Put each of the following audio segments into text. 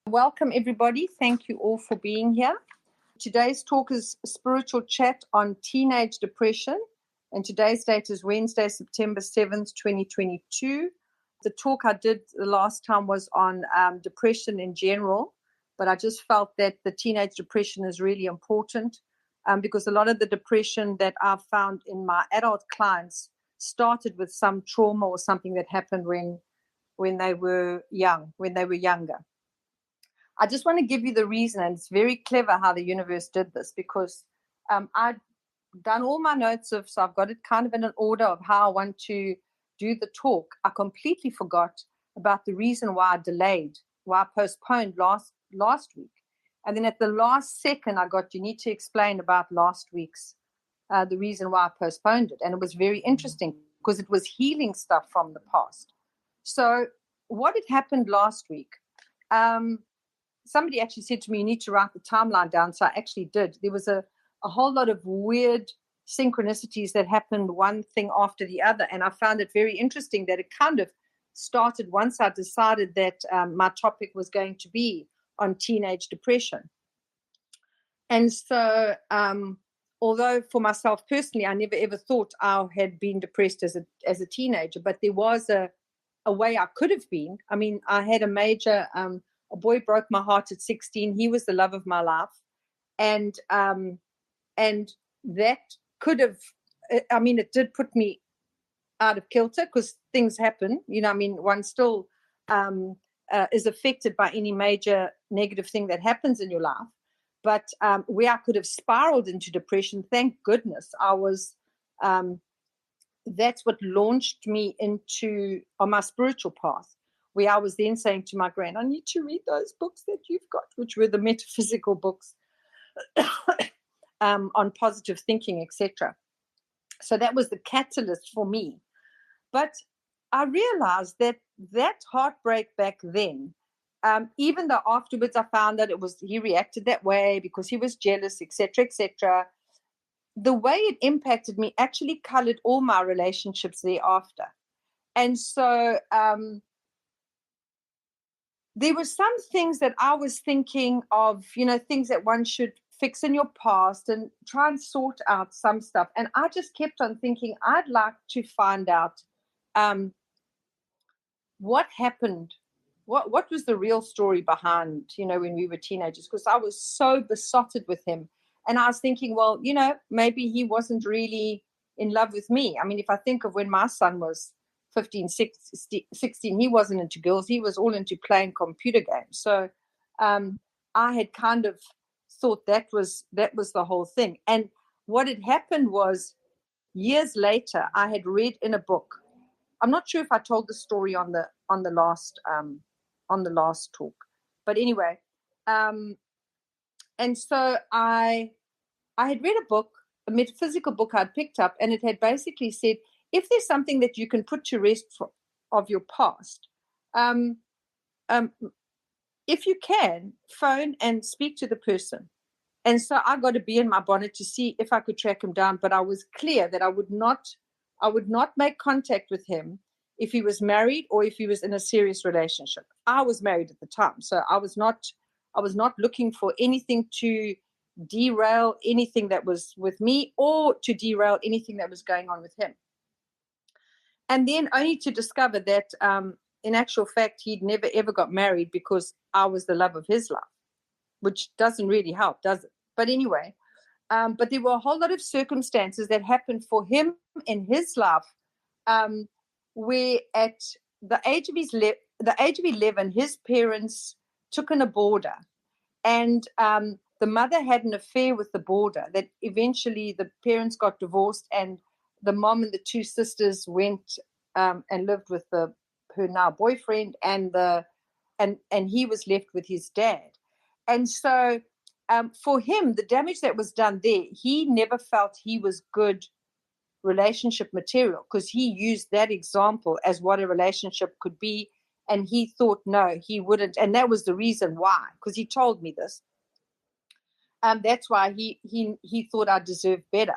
Welcome, everybody. Thank you all for being here. Today's talk is a spiritual chat on teenage depression, and today's date is Wednesday, September 7th, 2022. The talk I did the last time was on depression in general, but I just felt that the teenage depression is really important because a lot of the depression that I've found in my adult clients started with some trauma or something that happened when they were younger. I just want to give you the reason, and it's very clever how the universe did this, because I'd done all my notes so I've got it kind of in an order of how I want to do the talk. I completely forgot about the reason why I delayed, why I postponed last week. And then at the last second, you need to explain about last week's, the reason why I postponed it. And it was very interesting because it was healing stuff from the past. So what had happened last week, somebody actually said to me, you need to write the timeline down. So I actually did. There was a whole lot of weird synchronicities that happened one thing after the other. And I found it very interesting that it kind of started once I decided that my topic was going to be on teenage depression. And so although for myself personally, I never ever thought I had been depressed as a teenager, but there was a way I could have been. I mean, I had a major... a boy broke my heart at 16. He was the love of my life. And that could have, it did put me out of kilter because things happen. One still is affected by any major negative thing that happens in your life. But where I could have spiraled into depression, thank goodness, that's what launched me on my spiritual path, where I was then saying to my grand, I need to read those books that you've got, which were the metaphysical books on positive thinking, etc. So that was the catalyst for me. But I realized that heartbreak back then, even though afterwards I found that he reacted that way because he was jealous, etc., etc., the way it impacted me actually colored all my relationships thereafter. And so there were some things that I was thinking of, things that one should fix in your past and try and sort out some stuff. And I just kept on thinking, I'd like to find out what happened, what was the real story behind, when we were teenagers, because I was so besotted with him. And I was thinking, well, maybe he wasn't really in love with me. I mean, if I think of when my son was 15, 16, he wasn't into girls. He was all into playing computer games. So I had kind of thought that was the whole thing. And what had happened was years later, I had read in a book. I'm not sure if I told the story on the last talk, but anyway. And so I had read a book, a metaphysical book I'd picked up, and it had basically said, if there's something that you can put to rest of your past, if you can, phone and speak to the person. And so I got a bee in my bonnet to see if I could track him down, but I was clear that I would not make contact with him if he was married or if he was in a serious relationship. I was married at the time, so I was not looking for anything to derail anything that was with me or to derail anything that was going on with him. And then only to discover that in actual fact, he'd never, ever got married because I was the love of his life, which doesn't really help, does it? But anyway, but there were a whole lot of circumstances that happened for him in his life where at the age of 11, his parents took an aborter. And the mother had an affair with the boarder that eventually the parents got divorced, and the mom and the two sisters went and lived with her now boyfriend, and he was left with his dad. And so for him, the damage that was done there, he never felt he was good relationship material because he used that example as what a relationship could be. And he thought, no, he wouldn't. And that was the reason why, because he told me this. That's why he thought I deserved better.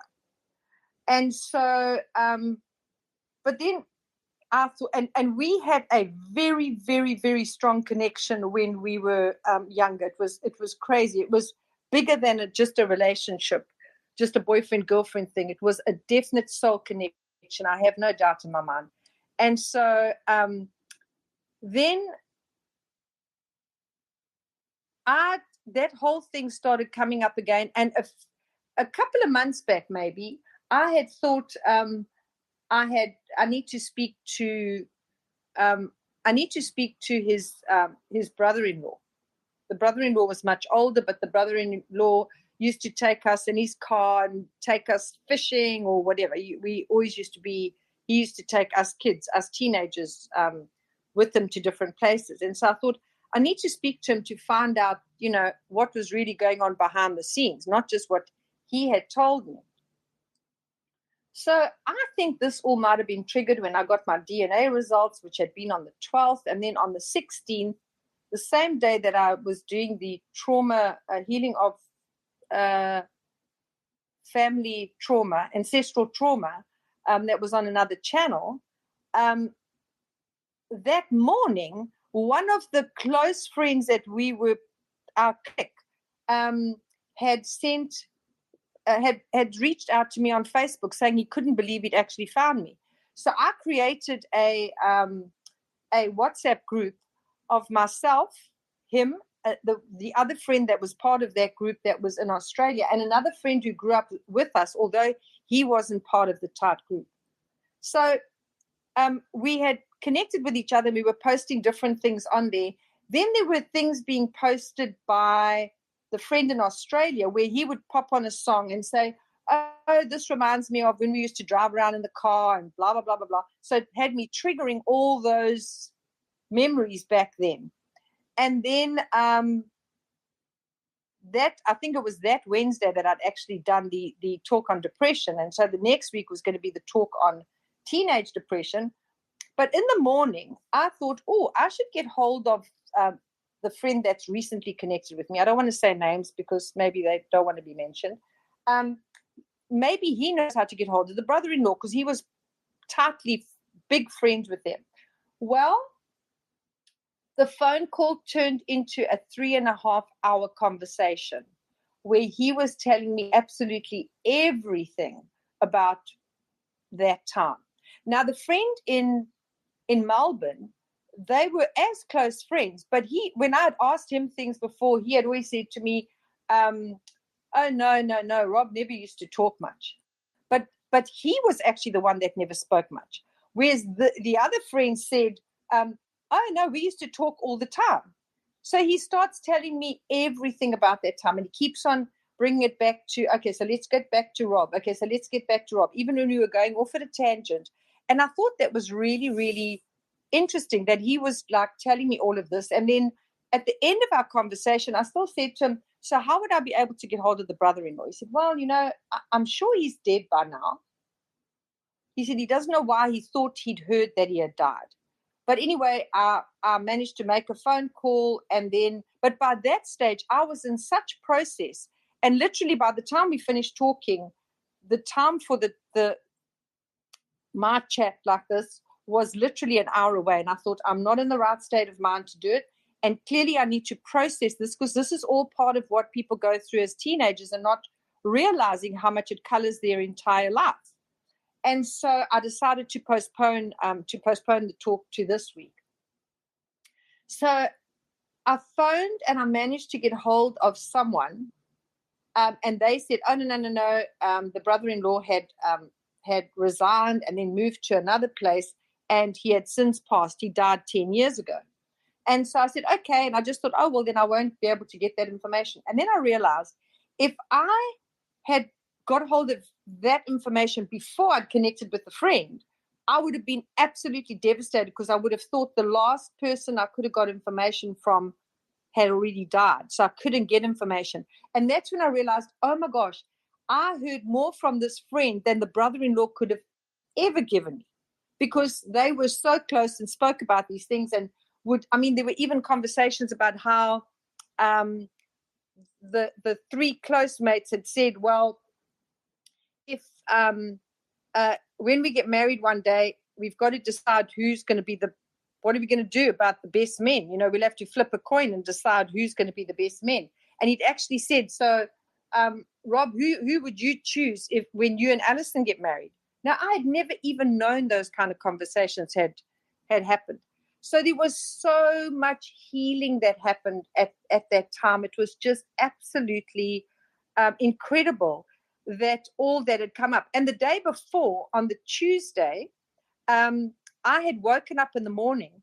And so, but then I thought, and we had a very, very, very strong connection when we were younger. It was crazy. It was bigger than just a relationship, just a boyfriend-girlfriend thing. It was a definite soul connection. I have no doubt in my mind. And so then that whole thing started coming up again. And a couple of months back, maybe, I had thought I need to speak to his brother-in-law. The brother-in-law was much older, but the brother-in-law used to take us in his car and take us fishing or whatever. He used to take us kids, us teenagers, with him to different places. And so I thought, I need to speak to him to find out, what was really going on behind the scenes, not just what he had told me. So I think this all might have been triggered when I got my DNA results, which had been on the 12th. And then on the 16th, the same day that I was doing the trauma healing of family trauma, ancestral trauma, that was on another channel. That morning, one of the close friends that we were, our clique, had sent, had reached out to me on Facebook saying he couldn't believe he'd actually found me. So I created a WhatsApp group of myself, him, the other friend that was part of that group that was in Australia, and another friend who grew up with us, although he wasn't part of the tight group. So we had connected with each other. We were posting different things on there. Then there were things being posted by the friend in Australia where he would pop on a song and say, oh, this reminds me of when we used to drive around in the car and blah, blah, blah, blah, blah. So it had me triggering all those memories back then. And then I think it was that Wednesday that I'd actually done the talk on depression. And so the next week was going to be the talk on teenage depression. But in the morning, I thought, I should get hold of the friend that's recently connected with me. I don't want to say names because maybe they don't want to be mentioned. Maybe he knows how to get hold of the brother-in-law because he was tightly big friends with them. Well, the phone call turned into a 3.5-hour conversation where he was telling me absolutely everything about that time. Now, the friend in Melbourne, they were as close friends, but when I had asked him things before, he had always said to me, oh, no, Rob never used to talk much. But he was actually the one that never spoke much. Whereas the other friend said, oh, no, we used to talk all the time. So he starts telling me everything about that time, and he keeps on bringing it back to, okay, so let's get back to Rob. Okay, so let's get back to Rob, even when we were going off at a tangent. And I thought that was really, really interesting that he was like telling me all of this. And then at the end of our conversation, I still said to him, so how would I be able to get hold of the brother-in-law? He said, well, I'm sure he's dead by now. He said he doesn't know why he thought he'd heard that he had died. But anyway, I managed to make a phone call. But by that stage, I was in such process. And literally by the time we finished talking, the time for my chat like this was literally an hour away. And I thought, I'm not in the right state of mind to do it. And clearly I need to process this because this is all part of what people go through as teenagers and not realizing how much it colors their entire life. And so I decided to postpone the talk to this week. So I phoned and I managed to get hold of someone. And they said, oh, no. The brother-in-law had resigned and then moved to another place, and he had since passed. He died 10 years ago. And so I said, okay. And I just thought, oh, well, then I won't be able to get that information. And then I realized if I had got hold of that information before I'd connected with the friend, I would have been absolutely devastated because I would have thought the last person I could have got information from had already died. So I couldn't get information. And that's when I realized, oh my gosh, I heard more from this friend than the brother-in-law could have ever given me because they were so close and spoke about these things. And there were even conversations about how the three close mates had said, well, if when we get married one day, we've got to decide what are we going to do about the best men? We'll have to flip a coin and decide who's going to be the best men. And he'd actually said, so, Rob, who would you choose when you and Allison get married? Now, I had never even known those kind of conversations had happened. So there was so much healing that happened at that time. It was just absolutely incredible that all that had come up. And the day before, on the Tuesday, I had woken up in the morning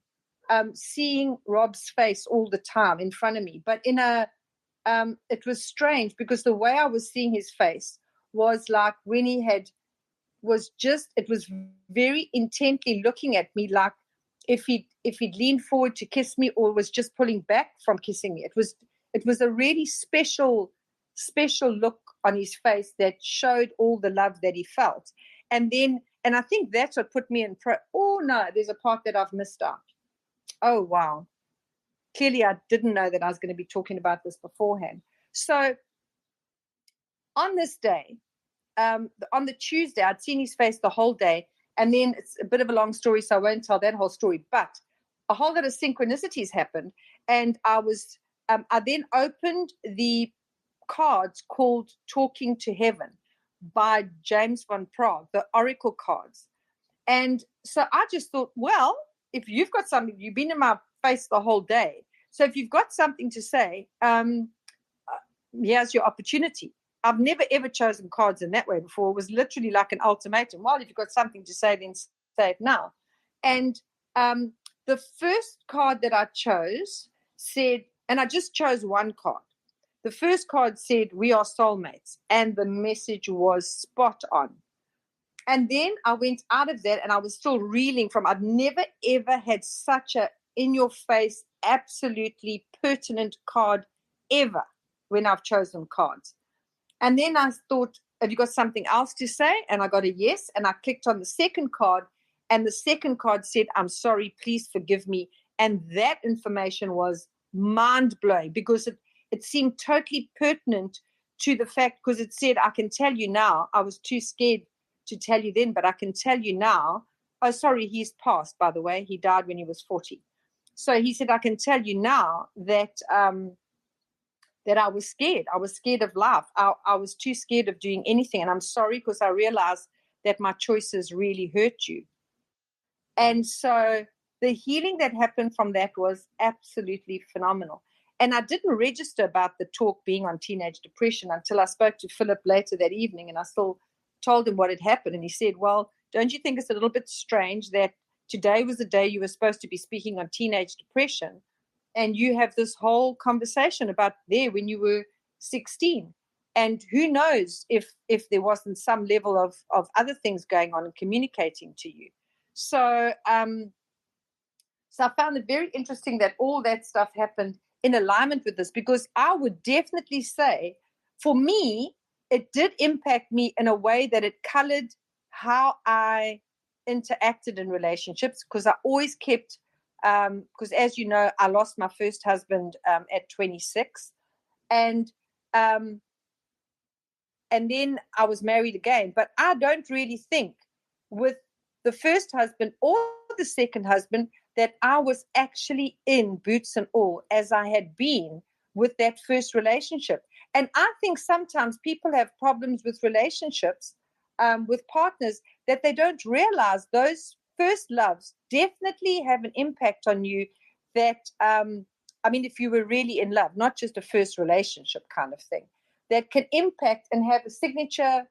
seeing Rob's face all the time in front of me. But it was strange because the way I was seeing his face was like when he it was very intently looking at me, like if he'd leaned forward to kiss me or was just pulling back from kissing me. It was a really special look on his face that showed all the love that he felt. And I think that's what put me in oh no, there's a part that I've missed out. Oh wow. Clearly I didn't know that I was going to be talking about this beforehand. So on this day, on the Tuesday, I'd seen his face the whole day. And then it's a bit of a long story, so I won't tell that whole story. But a whole lot of synchronicities happened. And I then opened the cards called Talking to Heaven by James von Prague, the Oracle cards. And so I just thought, well, if you've got something, you've been in my face the whole day. So if you've got something to say, here's your opportunity. I've never, ever chosen cards in that way before. It was literally like an ultimatum. Well, if you've got something to say, then say it now. And the first card that I chose said, and I just chose one card. The first card said, we are soulmates. And the message was spot on. And then I went out of that and I was still reeling from, I've never, ever had such a in-your-face, absolutely pertinent card ever when I've chosen cards. And then I thought, have you got something else to say? And I got a yes. And I clicked on the second card. And the second card said, I'm sorry, please forgive me. And that information was mind-blowing because it seemed totally pertinent to the fact, because it said, I can tell you now, I was too scared to tell you then, but I can tell you now. Oh, sorry, he's passed, by the way. He died when he was 40. So he said, I can tell you now that that I was scared. I was scared of life. I was too scared of doing anything. And I'm sorry because I realized that my choices really hurt you. And so the healing that happened from that was absolutely phenomenal. And I didn't register about the talk being on teenage depression until I spoke to Philip later that evening. And I still told him what had happened. And he said, well, don't you think it's a little bit strange that today was the day you were supposed to be speaking on teenage depression? And you have this whole conversation about there when you were 16. And who knows if there wasn't some level of other things going on and communicating to you. So so I found it very interesting that all that stuff happened in alignment with this, because I would definitely say, for me, it did impact me in a way that it colored how I interacted in relationships, because I always kept because as you know, I lost my first husband at 26, and then I was married again. But I don't really think with the first husband or the second husband that I was actually in boots and all as I had been with that first relationship. And I think sometimes people have problems with relationships, with partners, that they don't realize those first loves definitely have an impact on you that, if you were really in love, not just a first relationship kind of thing, that can impact and have a signature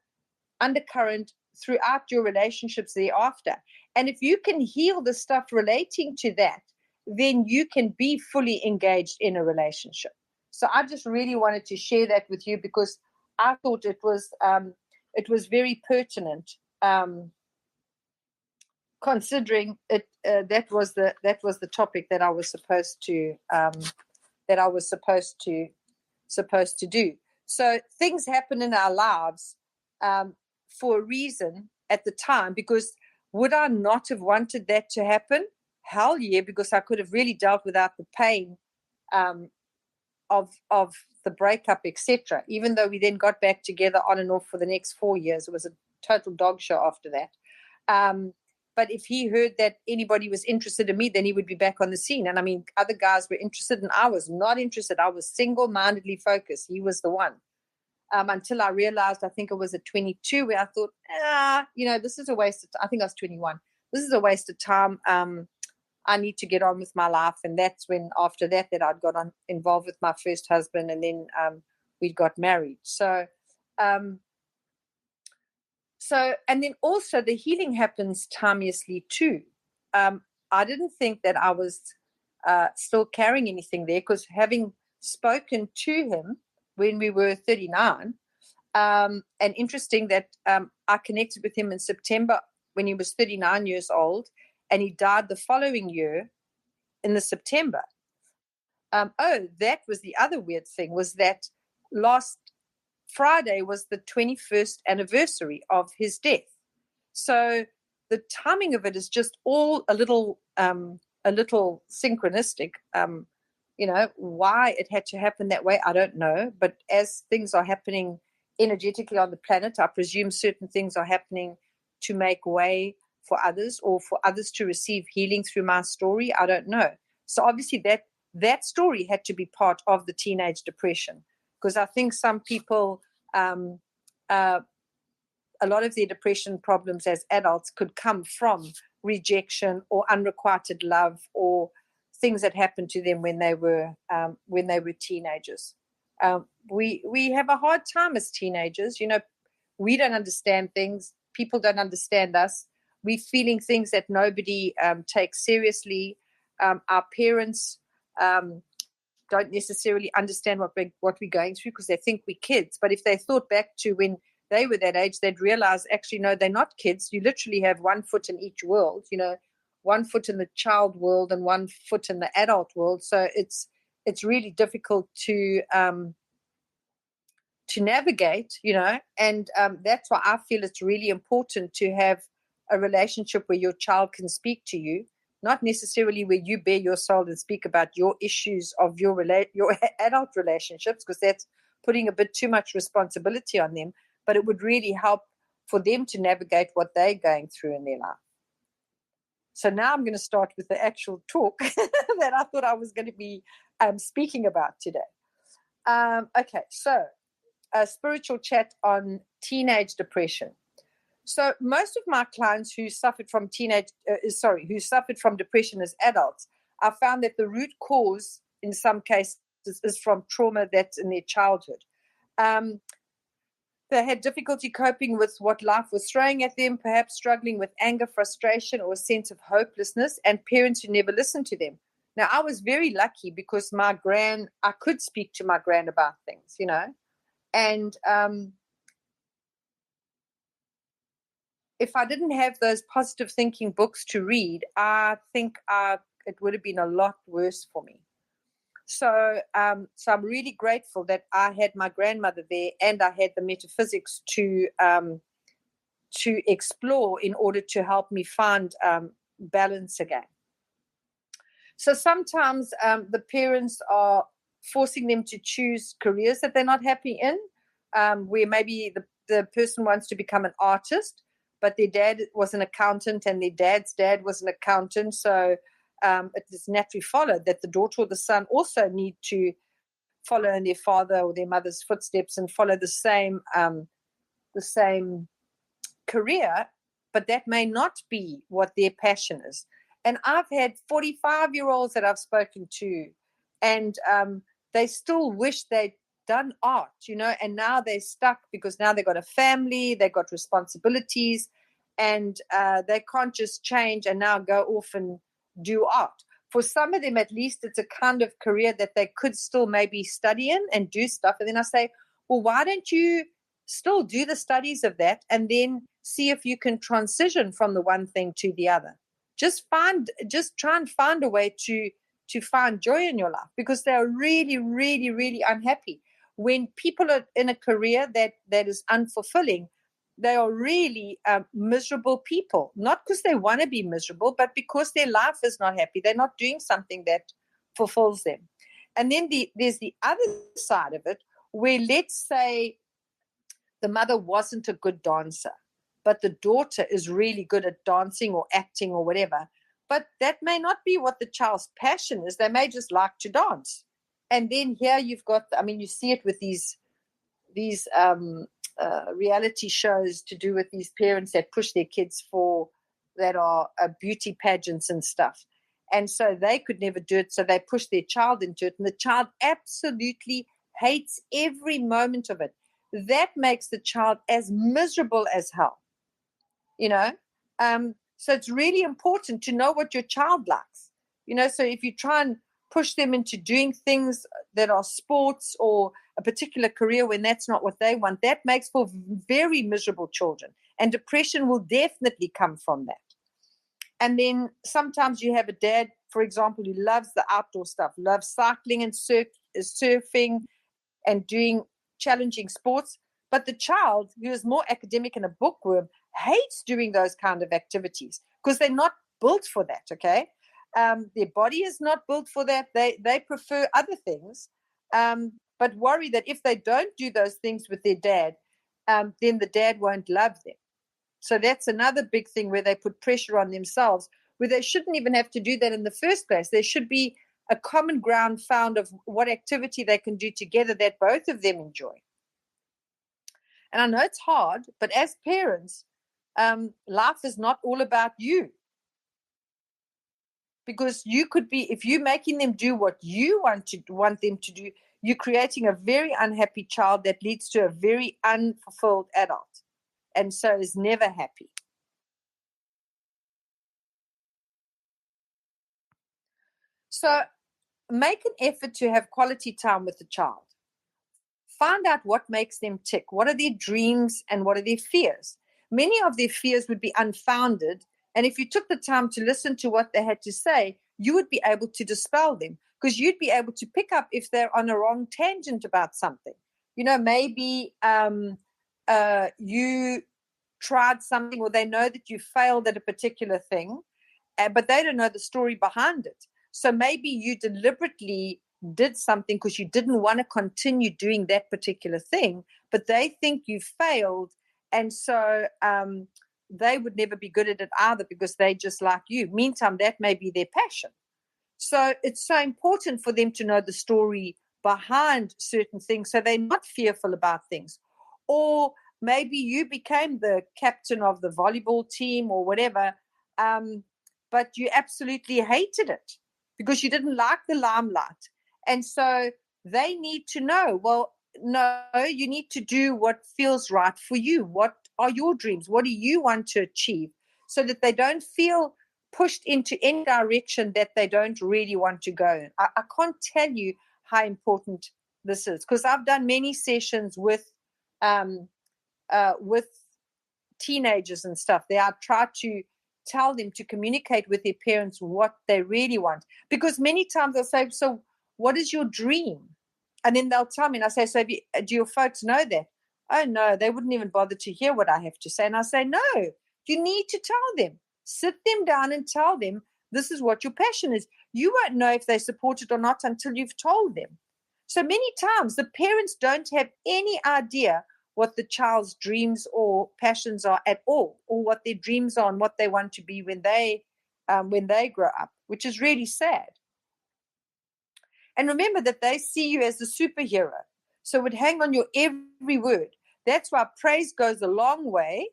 undercurrent throughout your relationships thereafter. And if you can heal the stuff relating to that, then you can be fully engaged in a relationship. So I just really wanted to share that with you because I thought it was very pertinent. Considering it, that was the topic that I was supposed to do. So things happen in our lives for a reason at the time. Because would I not have wanted that to happen? Hell yeah, because I could have really dealt without the pain of the breakup, etc. Even though we then got back together on and off for the next 4 years, it was a total dog show after that. But if he heard that anybody was interested in me, then he would be back on the scene. And I mean, other guys were interested and I was not interested. I was single-mindedly focused. He was the one. Until I realized, I think it was at 22, where I thought, this is a waste of time. I think I was 21. This is a waste of time. I need to get on with my life. And that's when, after that I'd got involved with my first husband, and then we got married. So, and then also the healing happens timelessly too. I didn't think that I was still carrying anything there, because having spoken to him when we were 39, and interesting that I connected with him in September when he was 39 years old, and he died the following year in the September. That was the other weird thing, was that last Friday was the 21st anniversary of his death. So the timing of it is just all a little synchronistic. Why it had to happen that way, I don't know. But as things are happening energetically on the planet, I presume certain things are happening to make way for others, or for others to receive healing through my story. I don't know. So obviously that story had to be part of the teenage depression, because I think some people, a lot of their depression problems as adults could come from rejection or unrequited love, or things that happened to them when they were teenagers. We have a hard time as teenagers. We don't understand things. People don't understand us. We're feeling things that nobody takes seriously. Our parents don't necessarily understand what we're going through, because they think we're kids. But if they thought back to when they were that age, they'd realize, actually, no, they're not kids. You literally have one foot in each world, one foot in the child world and one foot in the adult world. So it's really difficult to navigate, and that's why I feel it's really important to have a relationship where your child can speak to you, not necessarily where you bare your soul and speak about your issues of your adult relationships, because that's putting a bit too much responsibility on them. But it would really help for them to navigate what they're going through in their life. So now I'm going to start with the actual talk that I thought I was going to be speaking about today. Okay, so a spiritual chat on teenage depression. So most of my clients who suffered from depression as adults, I found that the root cause in some cases is from trauma that's in their childhood. They had difficulty coping with what life was throwing at them, perhaps struggling with anger, frustration, or a sense of hopelessness, and parents who never listened to them. Now, I was very lucky because I could speak to my gran about things, and if I didn't have those positive thinking books to read, I think it would have been a lot worse for me. So I'm really grateful that I had my grandmother there, and I had the metaphysics to explore in order to help me find balance again. So sometimes the parents are forcing them to choose careers that they're not happy in, where maybe the person wants to become an artist, but their dad was an accountant and their dad's dad was an accountant. So it is naturally followed that the daughter or the son also need to follow in their father or their mother's footsteps and follow the same career, but that may not be what their passion is. And I've had 45-year-olds that I've spoken to, and they still wish they'd done art, and now they're stuck because now they've got a family, they've got responsibilities, and they can't just change and now go off and do art. For some of them, at least, it's a kind of career that they could still maybe study in and do stuff. And then I say, well, why don't you still do the studies of that and then see if you can transition from the one thing to the other? Just try and find a way to find joy in your life, because they are really, really, really unhappy. When people are in a career that is unfulfilling, they are really miserable people, not because they want to be miserable, but because their life is not happy. They're not doing something that fulfills them. And then there's the other side of it, where let's say the mother wasn't a good dancer, but the daughter is really good at dancing or acting or whatever. But that may not be what the child's passion is. They may just like to dance. And then here you've got, I mean, you see it with these reality shows to do with these parents that push their kids that are beauty pageants and stuff. And so they could never do it, so they push their child into it, and the child absolutely hates every moment of it. That makes the child as miserable as hell, you know. So it's really important to know what your child likes, you know. So if you try and push them into doing things that are sports or a particular career when that's not what they want, that makes for very miserable children, and depression will definitely come from that. And then sometimes you have a dad, for example, who loves the outdoor stuff, loves cycling and surfing and doing challenging sports. But the child, who is more academic and a bookworm, hates doing those kind of activities because they're not built for that, okay? Their body is not built for that. They prefer other things, but worry that if they don't do those things with their dad, then the dad won't love them. So that's another big thing where they put pressure on themselves, where they shouldn't even have to do that in the first place. There should be a common ground found of what activity they can do together that both of them enjoy. And I know it's hard, but as parents, life is not all about you. Because you could be, if you're making them do what you want them to do, you're creating a very unhappy child that leads to a very unfulfilled adult, and so is never happy. So make an effort to have quality time with the child. Find out what makes them tick. What are their dreams and what are their fears? Many of their fears would be unfounded, and if you took the time to listen to what they had to say, you would be able to dispel them, because you'd be able to pick up if they're on a wrong tangent about something. You know, maybe you tried something, or they know that you failed at a particular thing, but they don't know the story behind it. So maybe you deliberately did something because you didn't want to continue doing that particular thing, but they think you failed, and so they would never be good at it either because they just like you. Meantime, that may be their passion. So it's so important for them to know the story behind certain things so they're not fearful about things. Or maybe you became the captain of the volleyball team or whatever, but you absolutely hated it because you didn't like the limelight. And so they need to know, well, no, you need to do what feels right for you. What are your dreams? What do you want to achieve? So that they don't feel pushed into any direction that they don't really want to go in. I can't tell you how important this is, because I've done many sessions with teenagers and stuff. I try to tell them to communicate with their parents what they really want, because many times they'll say, so what is your dream? And then they'll tell me, and I say, so do your folks know that? Oh, no, they wouldn't even bother to hear what I have to say. And I say, no, you need to tell them. Sit them down and tell them this is what your passion is. You won't know if they support it or not until you've told them. So many times the parents don't have any idea what the child's dreams or passions are at all, or what their dreams are and what they want to be when they grow up, which is really sad. And remember that they see you as a superhero. So it would hang on your every word. That's why praise goes a long way,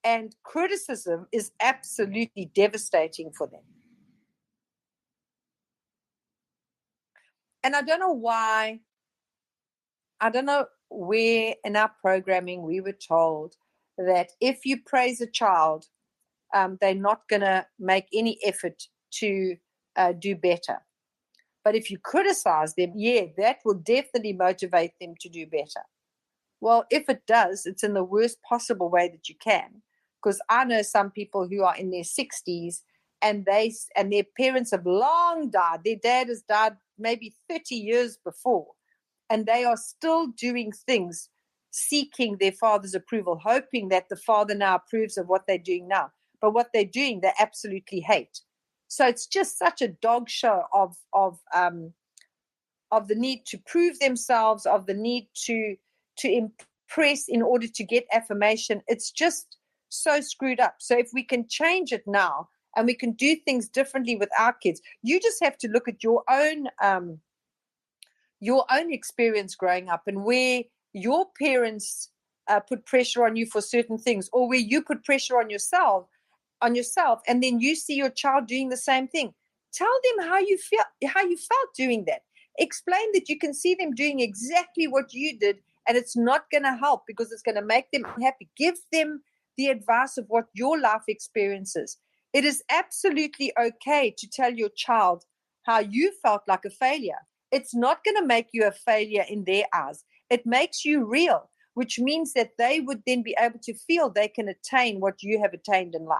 and criticism is absolutely devastating for them. And I don't know why, I don't know where in our programming we were told that if you praise a child, they're not going to make any effort to do better. But if you criticize them, that will definitely motivate them to do better. Well, if it does, it's in the worst possible way that you can. Because I know some people who are in their 60s and their parents have long died. Their dad has died maybe 30 years before. And they are still doing things, seeking their father's approval, hoping that the father now approves of what they're doing now. But what they're doing, they absolutely hate. So it's just such a dog show of the need to prove themselves, of the need to impress in order to get affirmation. It's just so screwed up. So if we can change it now and we can do things differently with our kids, you just have to look at your own experience growing up and where your parents put pressure on you for certain things, or where you put pressure on yourself, and then you see your child doing the same thing. Tell them how you felt doing that. Explain that you can see them doing exactly what you did, and it's not going to help because it's going to make them unhappy. Give them the advice of what your life experience is. It is absolutely okay to tell your child how you felt like a failure. It's not going to make you a failure in their eyes. It makes you real, which means that they would then be able to feel they can attain what you have attained in life.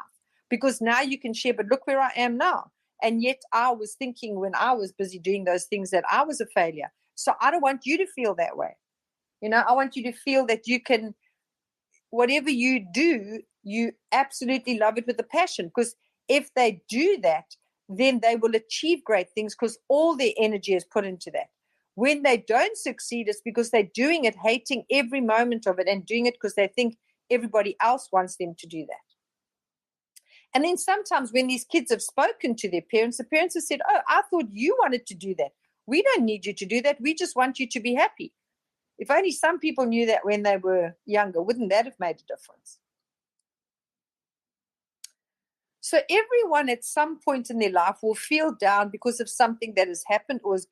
Because now you can share, but look where I am now. And yet I was thinking when I was busy doing those things that I was a failure. So I don't want you to feel that way. I want you to feel that you can, whatever you do, you absolutely love it with a passion. Because if they do that, then they will achieve great things because all their energy is put into that. When they don't succeed, it's because they're doing it, hating every moment of it, and doing it because they think everybody else wants them to do that. And then sometimes when these kids have spoken to their parents, the parents have said, oh, I thought you wanted to do that. We don't need you to do that. We just want you to be happy. If only some people knew that when they were younger, wouldn't that have made a difference? So everyone at some point in their life will feel down because of something that has happened or is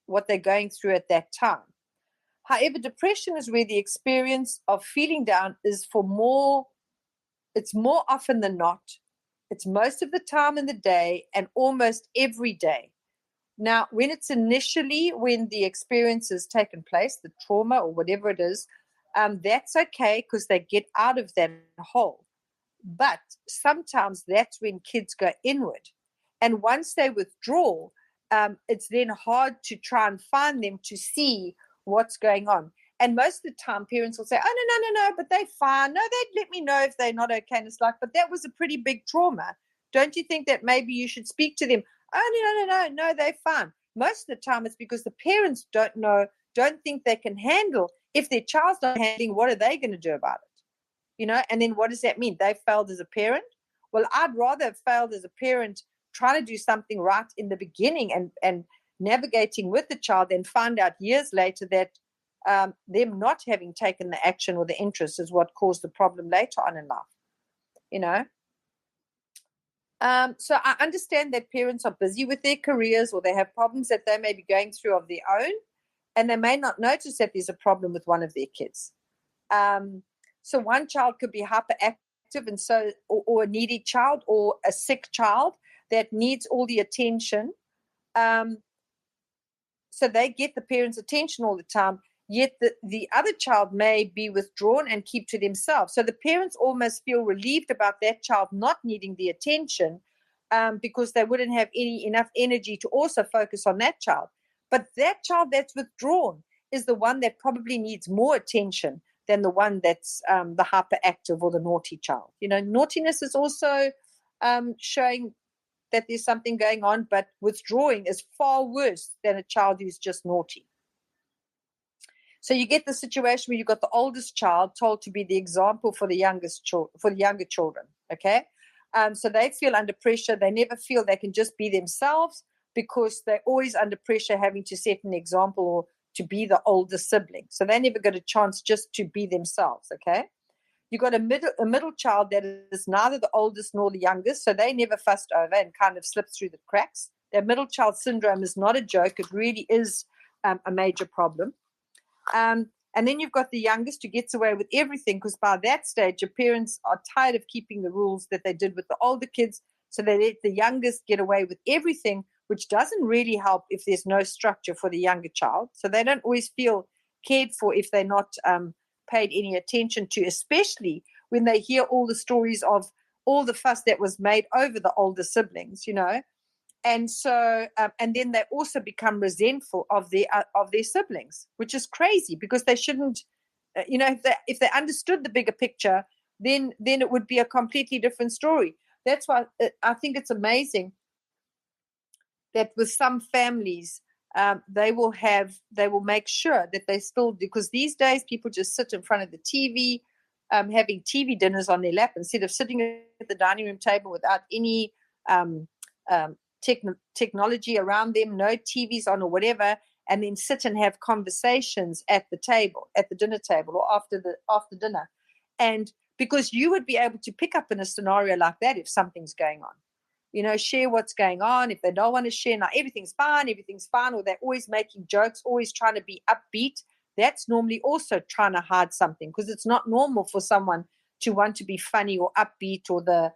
what they're going through at that time. However, depression is where the experience of feeling down is it's more often than not. It's most of the time in the day and almost every day. Now, when it's initially, when the experience has taken place, the trauma or whatever it is, that's okay because they get out of that hole. But sometimes that's when kids go inward. And once they withdraw, it's then hard to try and find them to see what's going on. And most of the time, parents will say, oh, no, but they're fine. No, they'd let me know if they're not okay. And it's like, but that was a pretty big trauma. Don't you think that maybe you should speak to them? Oh, no, they're fine. Most of the time, it's because the parents don't think they can handle. If their child's not handling, what are they going to do about it? And then what does that mean? They failed as a parent? Well, I'd rather have failed as a parent trying to do something right in the beginning and navigating with the child than find out years later that them not having taken the action or the interest is what caused the problem later on in life, So I understand that parents are busy with their careers or they have problems that they may be going through of their own, and they may not notice that there's a problem with one of their kids. So one child could be hyperactive and or a needy child or a sick child that needs all the attention. So they get the parents' attention all the time. Yet the other child may be withdrawn and keep to themselves. So the parents almost feel relieved about that child not needing the attention because they wouldn't have enough energy to also focus on that child. But that child that's withdrawn is the one that probably needs more attention than the one that's the hyperactive or the naughty child. Naughtiness is also showing that there's something going on, but withdrawing is far worse than a child who's just naughty. So you get the situation where you've got the oldest child told to be the example for the younger children, okay? So they feel under pressure. They never feel they can just be themselves because they're always under pressure having to set an example or to be the older sibling. So they never get a chance just to be themselves, okay? You've got a middle child that is neither the oldest nor the youngest, so they never fussed over and kind of slipped through the cracks. That middle child syndrome is not a joke. It really is a major problem. And then you've got the youngest who gets away with everything because by that stage, your parents are tired of keeping the rules that they did with the older kids. So they let the youngest get away with everything, which doesn't really help if there's no structure for the younger child. So they don't always feel cared for if they're not paid any attention to, especially when they hear all the stories of all the fuss that was made over the older siblings, And so, and then they also become resentful of their siblings, which is crazy because they shouldn't, if they understood the bigger picture, then it would be a completely different story. That's why I think it's amazing that with some families, they will make sure that they still do, because these days people just sit in front of the TV. having TV dinners on their lap instead of sitting at the dining room table without any technology around them, no TVs on or whatever, and then sit and have conversations at the table, at the dinner table, or after dinner. And because you would be able to pick up in a scenario like that if something's going on, share what's going on. If they don't want to share, now everything's fine, or they're always making jokes, always trying to be upbeat, that's normally also trying to hide something, because it's not normal for someone to want to be funny or upbeat or the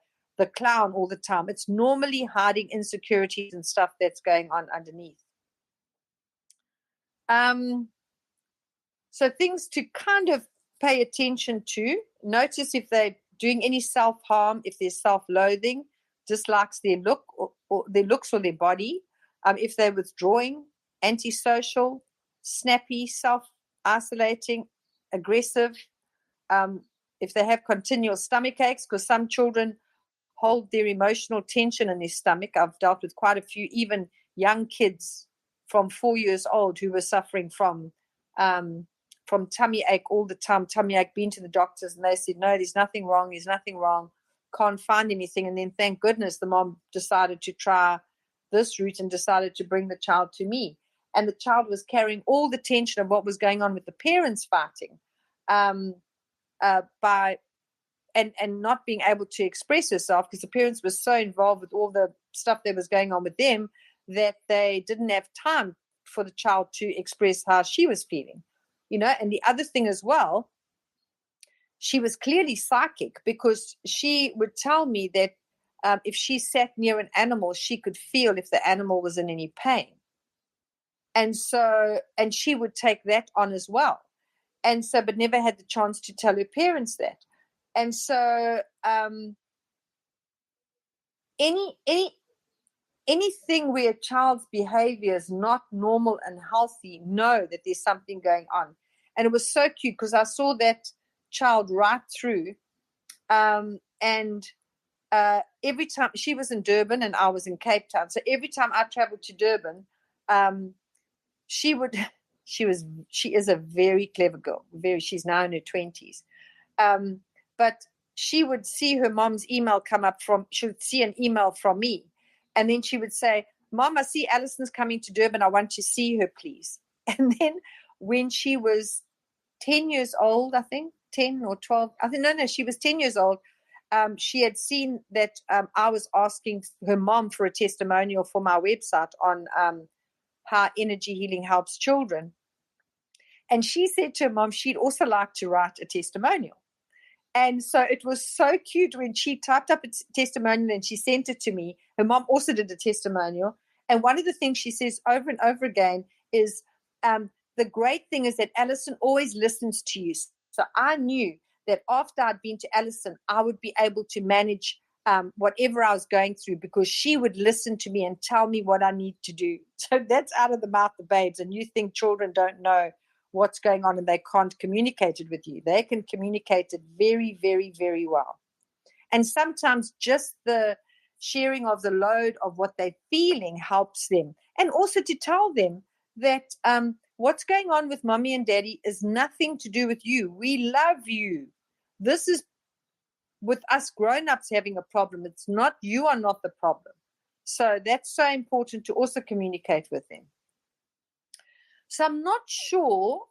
clown all the time. It's normally hiding insecurities and stuff that's going on underneath. So things to kind of pay attention to. Notice if they're doing any self-harm, if there's self-loathing, dislikes their look or their looks or their body, if they're withdrawing, antisocial, snappy, self-isolating, aggressive, if they have continual stomach aches, because some children hold their emotional tension in their stomach. I've dealt with quite a few, even young kids from 4 years old who were suffering from tummy ache all the time, been to the doctors, and they said, no, there's nothing wrong, can't find anything. And then thank goodness the mom decided to try this route and decided to bring the child to me. And the child was carrying all the tension of what was going on with the parents fighting and not being able to express herself, because the parents were so involved with all the stuff that was going on with them that they didn't have time for the child to express how she was feeling, And the other thing as well, she was clearly psychic, because she would tell me that if she sat near an animal, she could feel if the animal was in any pain. And she would take that on as well. And so, but never had the chance to tell her parents that. And so anything where a child's behavior is not normal and healthy, know that there's something going on. And it was so cute, because I saw that child right through. Every time she was in Durban and I was in Cape Town, so every time I traveled to Durban, she is a very clever girl. She's now in her 20s. But she would see her mom's email come up she would see an email from me. And then she would say, Mom, I see Allison's coming to Durban. I want to see her, please. And then when she was 10 years old, I think, 10 or 12, she was 10 years old. She had seen that I was asking her mom for a testimonial for my website on how energy healing helps children. And she said to her mom she'd also like to write a testimonial. And so it was so cute when she typed up a testimonial and she sent it to me. Her mom also did a testimonial. And one of the things she says over and over again is, the great thing is that Allison always listens to you. So I knew that after I'd been to Allison, I would be able to manage whatever I was going through, because she would listen to me and tell me what I need to do. So that's out of the mouth of babes. And you think children don't know what's going on and they can't communicate it with you. They can communicate it very, very, very well. And sometimes just the sharing of the load of what they're feeling helps them. And also to tell them that what's going on with mommy and daddy is nothing to do with you. We love you. This is with us grown-ups having a problem. It's not, you are not the problem. So that's so important to also communicate with them. So I'm not sure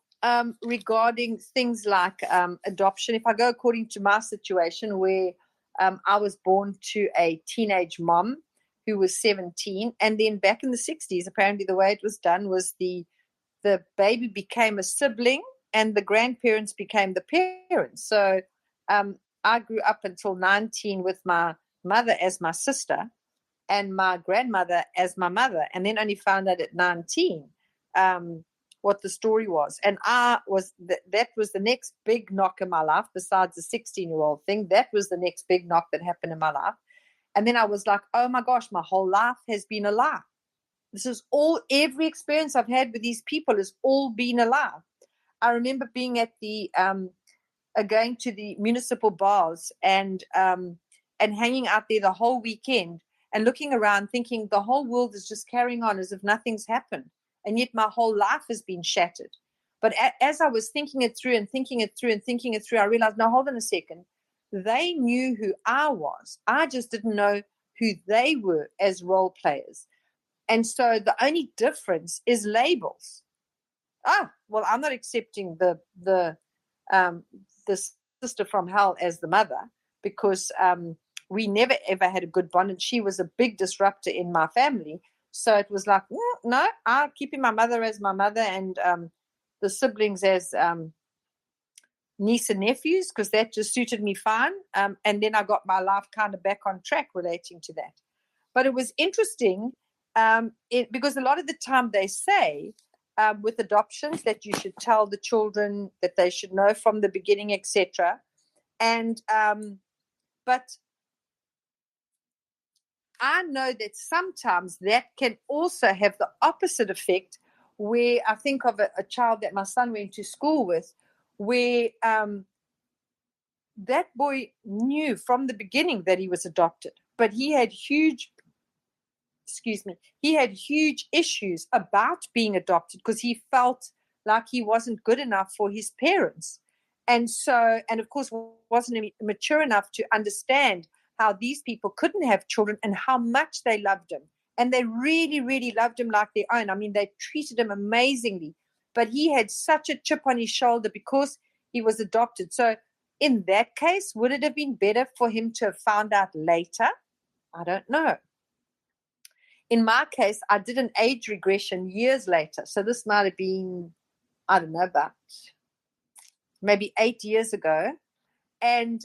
regarding things like adoption. If I go according to my situation, where I was born to a teenage mom who was 17, and then back in the 60s, apparently the way it was done was the baby became a sibling and the grandparents became the parents. So I grew up until 19 with my mother as my sister and my grandmother as my mother, and then only found out at 19 what the story was. And that was the next big knock in my life, besides the 16-year-old thing. That was the next big knock that happened in my life. And then I was like, oh my gosh, my whole life has been a lie. This is every experience I've had with these people has all been a lie. I remember being at going to the municipal bars and hanging out there the whole weekend and looking around thinking the whole world is just carrying on as if nothing's happened. And yet my whole life has been shattered. But as I was thinking it through, I realized, no, hold on a second. They knew who I was. I just didn't know who they were as role players. And so the only difference is labels. Well, I'm not accepting the sister from hell as the mother, because we never ever had a good bond, and she was a big disruptor in my family. So it was like, no, I'm keeping my mother as my mother, and the siblings as niece and nephews, because that just suited me fine. And then I got my life kind of back on track relating to that. But it was interesting because a lot of the time they say with adoptions that you should tell the children that they should know from the beginning, etc. And but I know that sometimes that can also have the opposite effect, where I think of a child that my son went to school with, where that boy knew from the beginning that he was adopted, but he had huge issues about being adopted because he felt like he wasn't good enough for his parents. And so, and of course, wasn't mature enough to understand how these people couldn't have children and how much they loved him. And they really, really loved him like their own. I mean, they treated him amazingly, but he had such a chip on his shoulder because he was adopted. So in that case, would it have been better for him to have found out later? I don't know. In my case, I did an age regression years later. So this might have been, I don't know, about maybe 8 years ago. And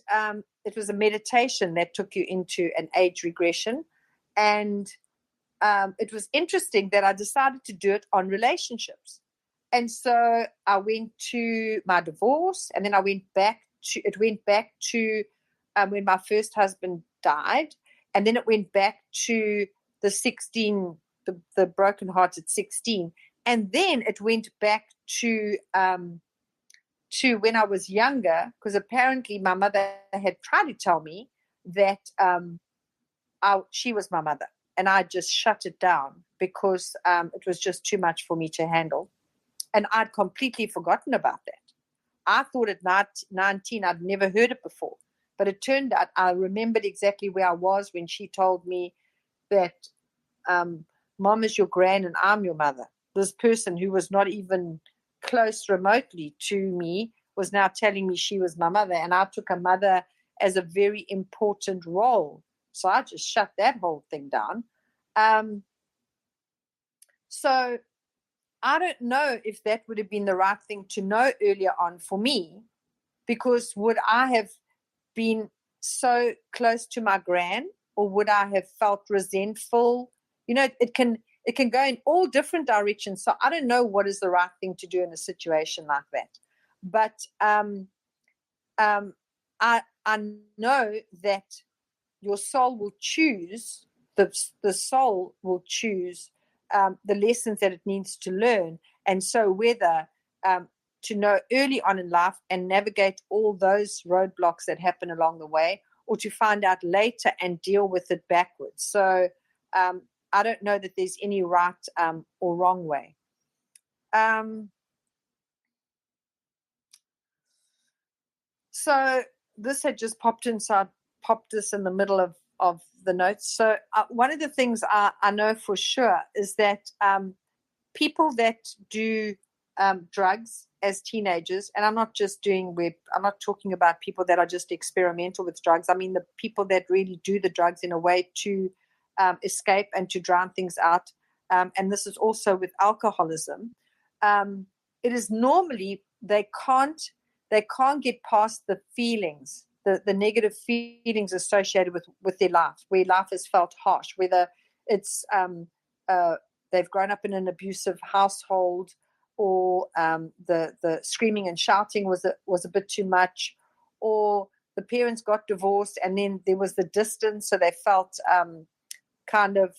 it was a meditation that took you into an age regression. And it was interesting that I decided to do it on relationships. And so I went to my divorce, and then it went back to when my first husband died. And then it went back to the 16, the broken heart at 16. And then it went back to when I was younger, because apparently my mother had tried to tell me that she was my mother. And I just shut it down because it was just too much for me to handle. And I'd completely forgotten about that. I thought at 19, I'd never heard it before. But it turned out I remembered exactly where I was when she told me that Mom is your gran and I'm your mother. This person who was not even close remotely to me was now telling me she was my mother, and I took a mother as a very important role. So I just shut that whole thing down. So I don't know if that would have been the right thing to know earlier on for me, because would I have been so close to my gran, or would I have felt resentful? You know, it can go in all different directions. So I don't know what is the right thing to do in a situation like that. But I know that your soul will choose, the soul will choose the lessons that it needs to learn. And so whether to know early on in life and navigate all those roadblocks that happen along the way, or to find out later and deal with it backwards. So I don't know that there's any right or wrong way. So this had just popped in, so I popped this in the middle of the notes. So one of the things I know for sure is that people that do drugs as teenagers, and I'm not talking about people that are just experimental with drugs. I mean the people that really do the drugs in a way to escape and to drown things out. And this is also with alcoholism. It is normally they can't get past the feelings, the negative feelings associated with their life, where life has felt harsh, whether it's they've grown up in an abusive household, or the screaming and shouting was a bit too much, or the parents got divorced and then there was the distance, so they felt kind of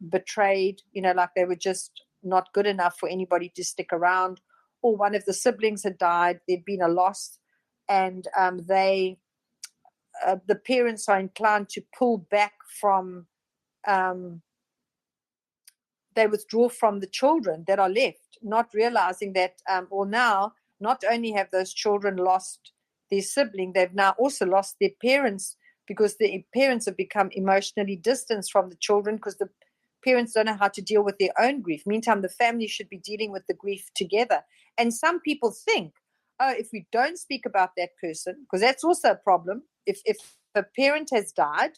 betrayed, like they were just not good enough for anybody to stick around, or one of the siblings had died, there'd been a loss, and the parents are inclined to pull back from they withdraw from the children that are left, not realizing that, now, not only have those children lost their sibling, they've now also lost their parents, because the parents have become emotionally distanced from the children because the parents don't know how to deal with their own grief. Meantime, the family should be dealing with the grief together. And some people think, oh, if we don't speak about that person, because that's also a problem. If a parent has died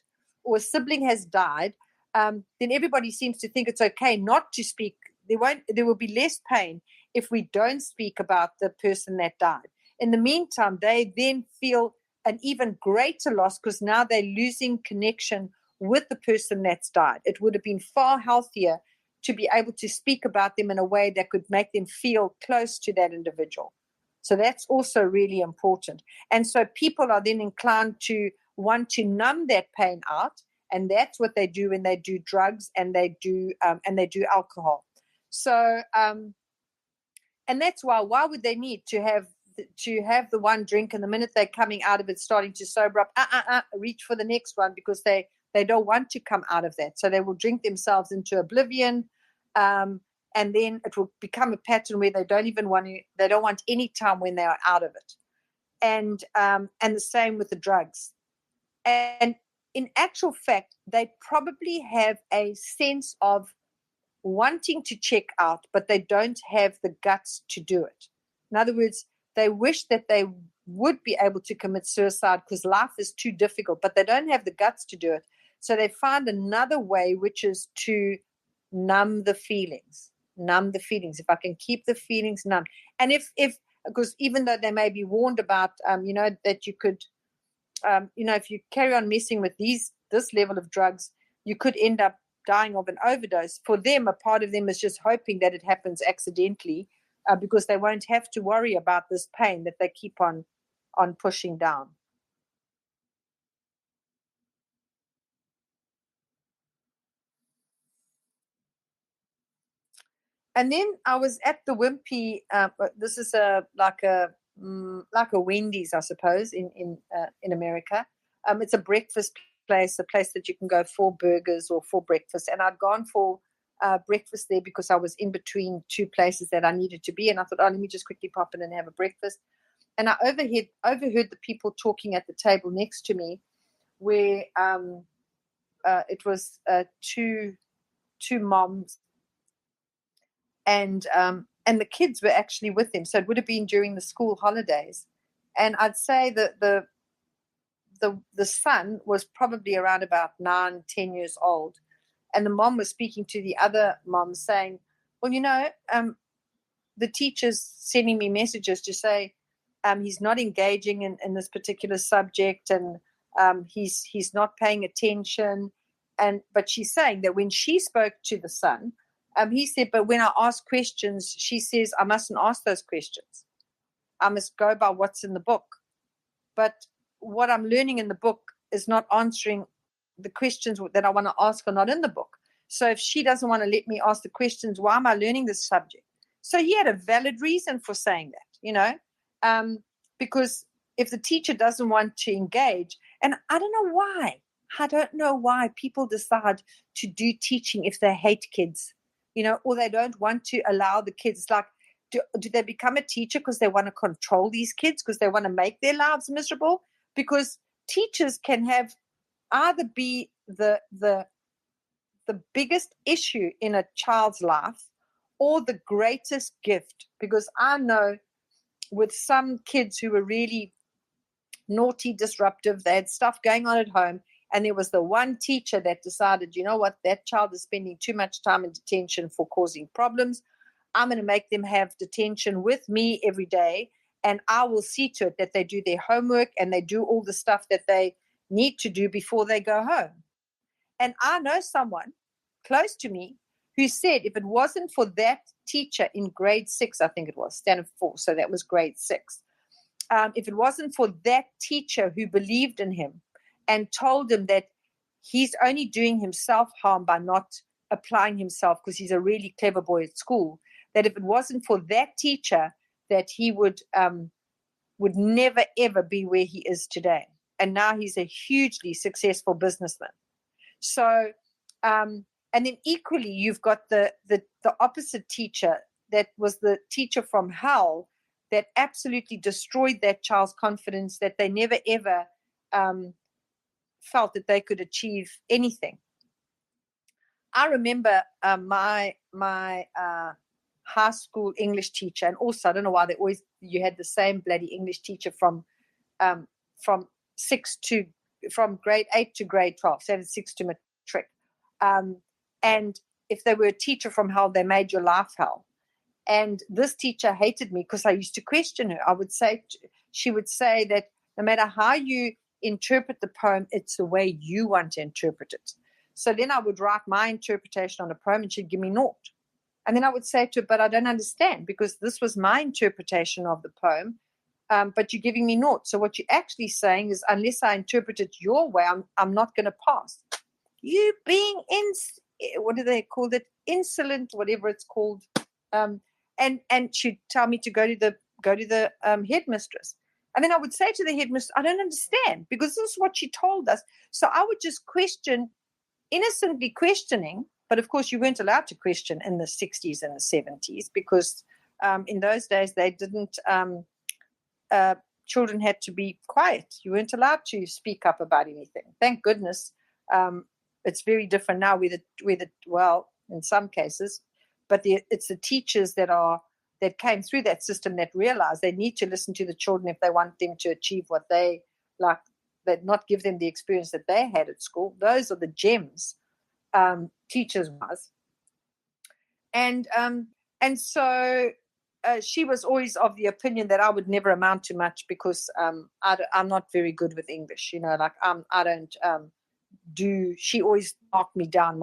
or a sibling has died, then everybody seems to think it's okay not to speak. There will be less pain if we don't speak about the person that died. In the meantime, they then feel an even greater loss because now they're losing connection with the person that's died. It would have been far healthier to be able to speak about them in a way that could make them feel close to that individual. So that's also really important. And so people are then inclined to want to numb that pain out, and that's what they do when they do drugs and they do alcohol. So and that's why would they need to have the one drink, and the minute they're coming out of it starting to sober up, reach for the next one, because they don't want to come out of that. So they will drink themselves into oblivion, and then it will become a pattern where they don't want any time when they are out of it. And the same with the drugs. And in actual fact, they probably have a sense of wanting to check out, but they don't have the guts to do it. In other words, they wish that they would be able to commit suicide because life is too difficult, but they don't have the guts to do it. So they find another way, which is to numb the feelings. If I can keep the feelings numb. And because even though they may be warned about, that you could, if you carry on messing with this level of drugs, you could end up dying of an overdose. For them, a part of them is just hoping that it happens accidentally, because they won't have to worry about this pain that they keep on pushing down. And then I was at the Wimpy. This is like a Wendy's, I suppose, in America. It's a breakfast place, a place that you can go for burgers or for breakfast. And I'd gone for breakfast there because I was in between two places that I needed to be. And I thought, let me just quickly pop in and have a breakfast. And I overheard the people talking at the table next to me, where it was two moms, and the kids were actually with them. So it would have been during the school holidays. And I'd say that the son was probably around about 9-10 years old. And the mom was speaking to the other mom saying, well, the teacher's sending me messages to say he's not engaging in this particular subject, and he's not paying attention. But she's saying that when she spoke to the son, he said, but when I ask questions, she says, I mustn't ask those questions. I must go by what's in the book. But what I'm learning in the book is not answering the questions that I want to ask are not in the book. So if she doesn't want to let me ask the questions, why am I learning this subject? So he had a valid reason for saying that, because if the teacher doesn't want to engage, and I don't know why people decide to do teaching if they hate kids, or they don't want to allow the kids. It's like, do they become a teacher because they want to control these kids, because they want to make their lives miserable? Because teachers can have either be the biggest issue in a child's life or the greatest gift. Because I know with some kids who were really naughty, disruptive, they had stuff going on at home, and there was the one teacher that decided, you know what, that child is spending too much time in detention for causing problems. I'm going to make them have detention with me every day, and I will see to it that they do their homework and they do all the stuff that they need to do before they go home. And I know someone close to me who said if it wasn't for that teacher in grade 6, I think it was, standard 4, so that was grade 6. If it wasn't for that teacher who believed in him and told him that he's only doing himself harm by not applying himself because he's a really clever boy at school, that if it wasn't for that teacher, that he would never, ever be where he is today. And now he's a hugely successful businessman. So And then equally, you've got the opposite teacher that was the teacher from hell that absolutely destroyed that child's confidence, that they never, ever felt that they could achieve anything. I remember my high school English teacher, and also, I don't know why you had the same bloody English teacher from grade 8 to grade 12, so 6 to matric. And if they were a teacher from hell, they made your life hell. And this teacher hated me because I used to question her. She would say that no matter how you interpret the poem, it's the way you want to interpret it. So then I would write my interpretation on a poem and she'd give me naught. And then I would say to her, but I don't understand because this was my interpretation of the poem, but you're giving me naught. So what you're actually saying is unless I interpret it your way, I'm not going to pass. You being what do they call it? Insolent, whatever it's called. And she'd tell me to go to the headmistress. And then I would say to the headmistress, I don't understand because this is what she told us. So I would just question, innocently questioning, but of course you weren't allowed to question in the 60s and the 70s because in those days they didn't, children had to be quiet. You weren't allowed to speak up about anything. Thank goodness. It's very different now well, in some cases, but it's the teachers that came through that system that realize they need to listen to the children if they want them to achieve what they like, that not give them the experience that they had at school. Those are the gems, teachers was. And so she was always of the opinion that I would never amount to much because I'm not very good with English, like I don't she always marked me down.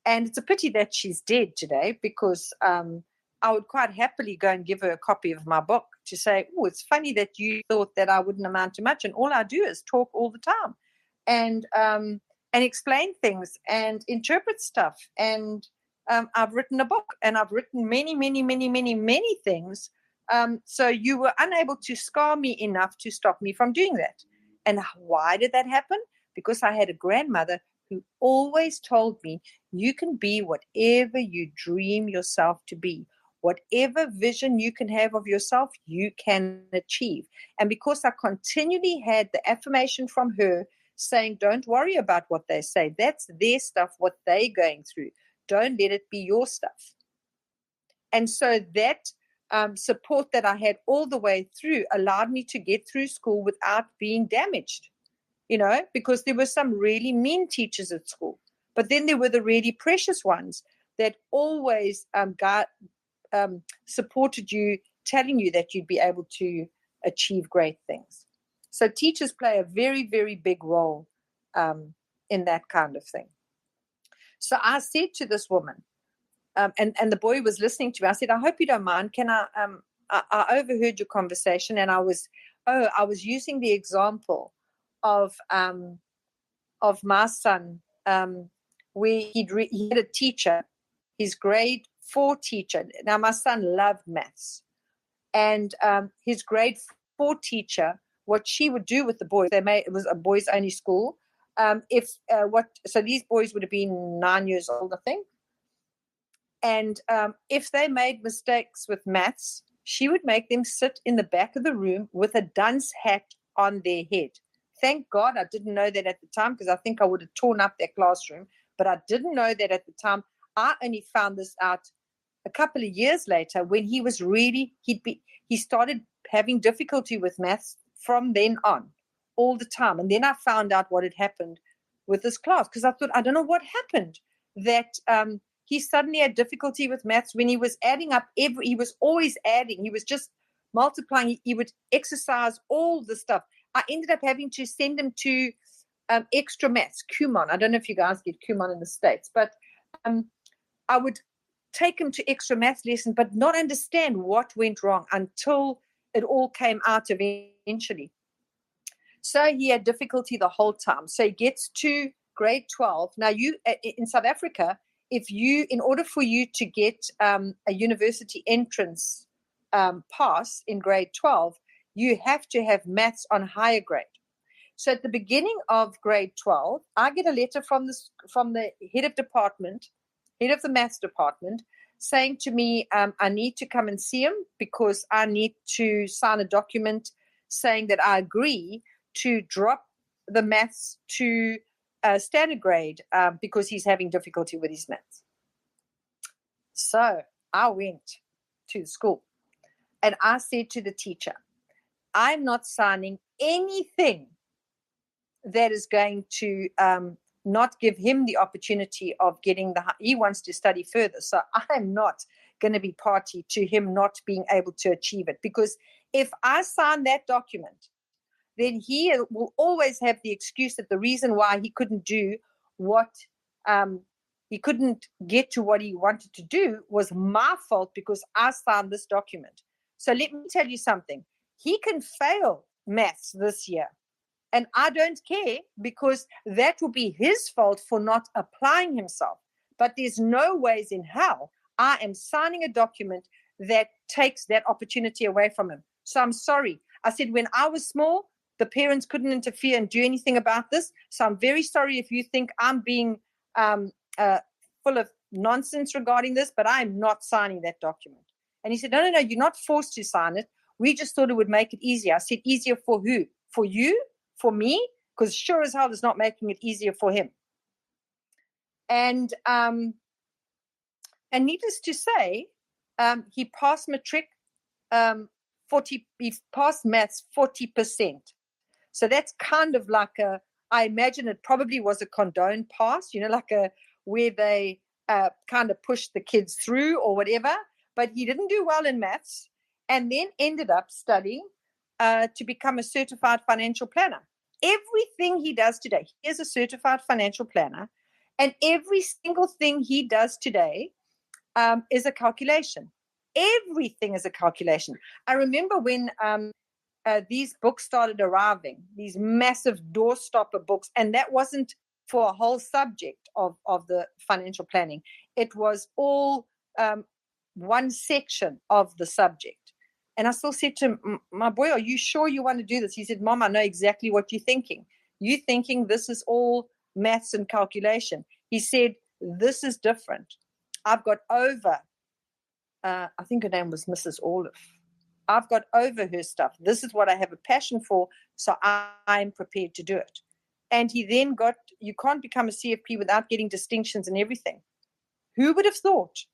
And it's a pity that she's dead today because I would quite happily go and give her a copy of my book to say, oh, it's funny that you thought that I wouldn't amount to much. And all I do is talk all the time and explain things and interpret stuff. And I've written a book and I've written many, many, many, many, many things. So you were unable to scar me enough to stop me from doing that. And why did that happen? Because I had a grandmother who always told me, you can be whatever you dream yourself to be. Whatever vision you can have of yourself, you can achieve. And because I continually had the affirmation from her saying, don't worry about what they say. That's their stuff, what they're going through. Don't let it be your stuff. And so that support that I had all the way through allowed me to get through school without being damaged. Because there were some really mean teachers at school, but then there were the really precious ones that always supported you, telling you that you'd be able to achieve great things. So teachers play a very, very big role in that kind of thing. So I said to this woman, and the boy was listening to me, I said, I hope you don't mind. Can I overheard your conversation, and I was using the example of my son, where he had a teacher, his grade 4 teacher. Now my son loved maths, and his grade 4 teacher, what she would do with the boys, it was a boys only school. So these boys would have been 9 years old, I think. And if they made mistakes with maths, she would make them sit in the back of the room with a dunce hat on their head. Thank God I didn't know that at the time because I think I would have torn up that classroom. But I didn't know that at the time. I only found this out a couple of years later when he was he started having difficulty with maths from then on all the time. And then I found out what had happened with this class because I thought, I don't know what happened, that he suddenly had difficulty with maths when he was adding up he was always adding. He was just multiplying. He would exercise all the stuff. I ended up having to send him to extra maths, Kumon. I don't know if you guys get Kumon in the States, but I would take him to extra maths lesson, but not understand what went wrong until it all came out eventually. So he had difficulty the whole time. So he gets to grade 12. Now in South Africa, in order for you to get a university entrance pass in grade 12, you have to have maths on higher grade. So at the beginning of grade 12, I get a letter from the head of the maths department, saying to me, I need to come and see him because I need to sign a document saying that I agree to drop the maths to standard grade because he's having difficulty with his maths. So I went to the school and I said to the teacher, I'm not signing anything that is going to not give him the opportunity of getting he wants to study further. So I'm not going to be party to him not being able to achieve it, because if I sign that document, then he will always have the excuse that the reason why he couldn't do what he couldn't get to what he wanted to do was my fault because I signed this document. So let me tell you something. He can fail maths this year, and I don't care, because that will be his fault for not applying himself. But there's no ways in hell I am signing a document that takes that opportunity away from him. So I'm sorry. I said, when I was small, the parents couldn't interfere and do anything about this. So I'm very sorry if you think I'm being full of nonsense regarding this, but I'm not signing that document. And he said, no, you're not forced to sign it. We just thought it would make it easier. I said, easier for who? For you? For me? Because sure as hell is not making it easier for him. And needless to say, he passed matric, he passed maths 40%. So that's kind of like I imagine it probably was a condoned pass, like where they kind of pushed the kids through or whatever. But he didn't do well in maths, and then ended up studying to become a certified financial planner. Everything he does today, he is a certified financial planner, and every single thing he does today is a calculation. Everything is a calculation. I remember when these books started arriving, these massive doorstopper books, and that wasn't for a whole subject of the financial planning. It was all one section of the subject. And I still said to him, my boy, are you sure you want to do this? He said, Mom, I know exactly what you're thinking. You're thinking this is all maths and calculation. He said, this is different. I've got over, I think her name was Mrs. Olive. I've got over her stuff. This is what I have a passion for, so I'm prepared to do it. And he then you can't become a CFP without getting distinctions and everything. Who would have thought?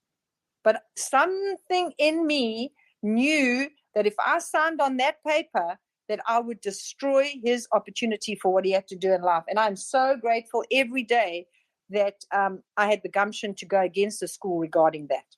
But something in me knew that if I signed on that paper, that I would destroy his opportunity for what he had to do in life. And I'm so grateful every day that I had the gumption to go against the school regarding that.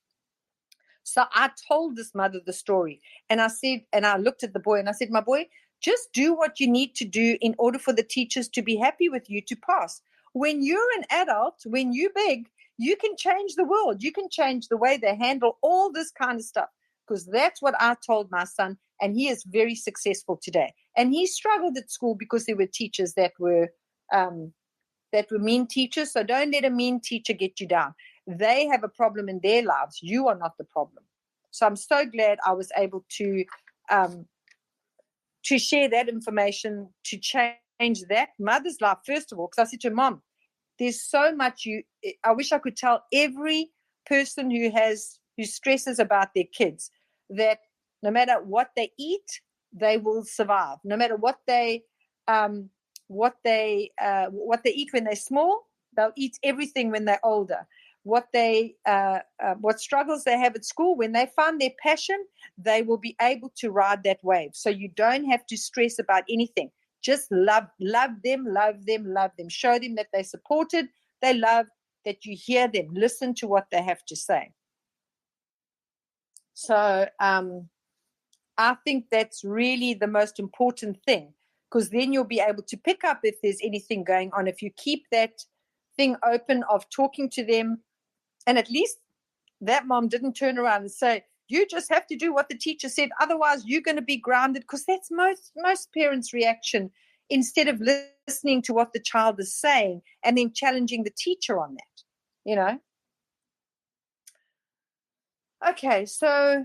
So I told this mother the story, and I said, and I looked at the boy and I said, my boy, just do what you need to do in order for the teachers to be happy with you to pass. When you're an adult, when you're big, you can change the world. You can change the way they handle all this kind of stuff, because that's what I told my son, and he is very successful today. And he struggled at school because there were teachers that were mean teachers. So don't let a mean teacher get you down. They have a problem in their lives. You are not the problem. So I'm so glad I was able to share that information, to change that mother's life, first of all, because I said to her, Mom, there's so much I wish I could tell every person who stresses about their kids that no matter what they eat, they will survive. No matter what they eat when they're small, they'll eat everything when they're older. What struggles they have at school, when they find their passion, they will be able to ride that wave. So you don't have to stress about anything. Just love them. Show them that they're supported. They love that you hear them. Listen to what they have to say. So I think that's really the most important thing, because then you'll be able to pick up if there's anything going on. If you keep that thing open of talking to them, and at least that mom didn't turn around and say, you just have to do what the teacher said, otherwise you're going to be grounded, because that's most parents' reaction, instead of listening to what the child is saying and then challenging the teacher on that, Okay, so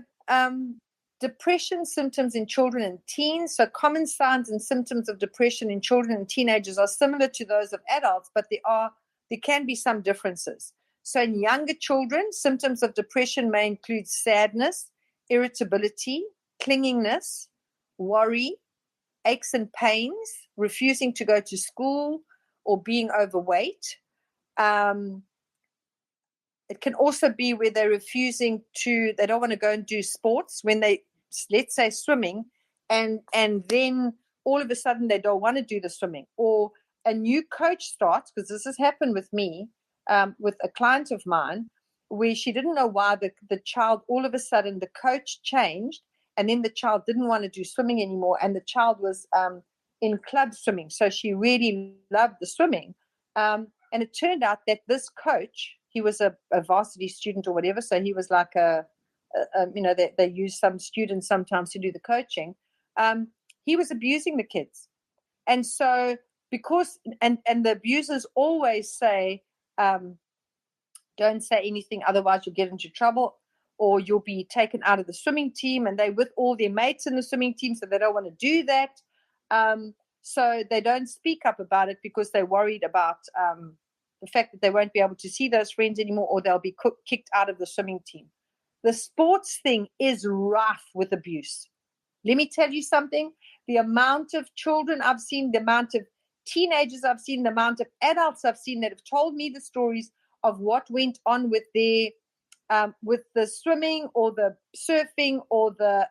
depression symptoms in children and teens. So common signs and symptoms of depression in children and teenagers are similar to those of adults, but there can be some differences. So in younger children, symptoms of depression may include sadness, irritability, clinginess, worry, aches and pains, refusing to go to school, or being overweight. It can also be where they're they don't want to go and do sports when let's say swimming, and then all of a sudden they don't want to do the swimming, or a new coach starts, because this has happened with me, with a client of mine, where she didn't know why the child, all of a sudden the coach changed, and then the child didn't want to do swimming anymore, and the child was in club swimming, so she really loved the swimming. And it turned out that this coach, he was a varsity student or whatever, so he was like they use some students sometimes to do the coaching. He was abusing the kids. And so and the abusers always say, don't say anything, otherwise you'll get into trouble, or you'll be taken out of the swimming team, and they're with all their mates in the swimming team, so they don't want to do that. So they don't speak up about it because they're worried about the fact that they won't be able to see those friends anymore, or they'll be kicked out of the swimming team. The sports thing is rife with abuse. Let me tell you something. The amount of children I've seen, the amount of teenagers I've seen, the amount of adults I've seen that have told me the stories of what went on with their with the swimming or the surfing or the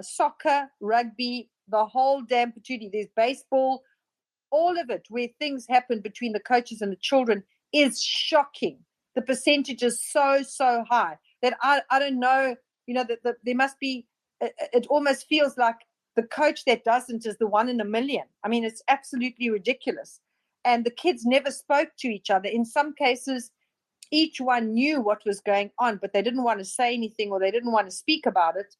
soccer, rugby, the whole damn patootie. There's baseball, all of it, where things happen between the coaches and the children is shocking. The percentage is so high that I don't know, that there must be, it almost feels like the coach that doesn't is the one in a million. I mean, it's absolutely ridiculous. And the kids never spoke to each other. In some cases, each one knew what was going on, but they didn't want to say anything, or they didn't want to speak about it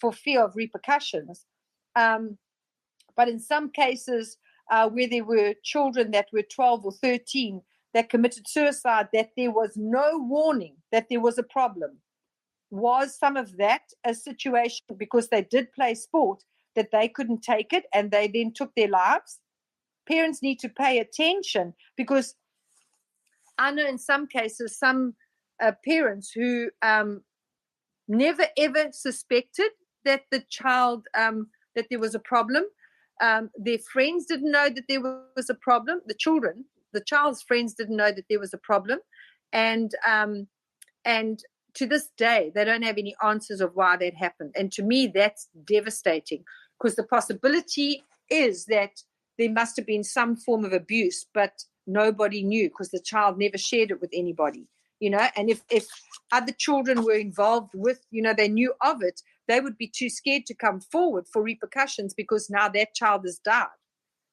for fear of repercussions. But in some cases, where there were children that were 12 or 13 that committed suicide, that there was no warning that there was a problem. Was some of that a situation because they did play sport that they couldn't take it and they then took their lives? Parents need to pay attention, because I know in some cases, some parents who never ever suspected that the child, that there was a problem. Their friends didn't know that there was a problem. The child's friends didn't know that there was a problem. And to this day, they don't have any answers of why that happened. And to me, that's devastating, because the possibility is that there must have been some form of abuse, but nobody knew because the child never shared it with anybody, and if other children were involved with, they knew of it, they would be too scared to come forward for repercussions, because now that child has died.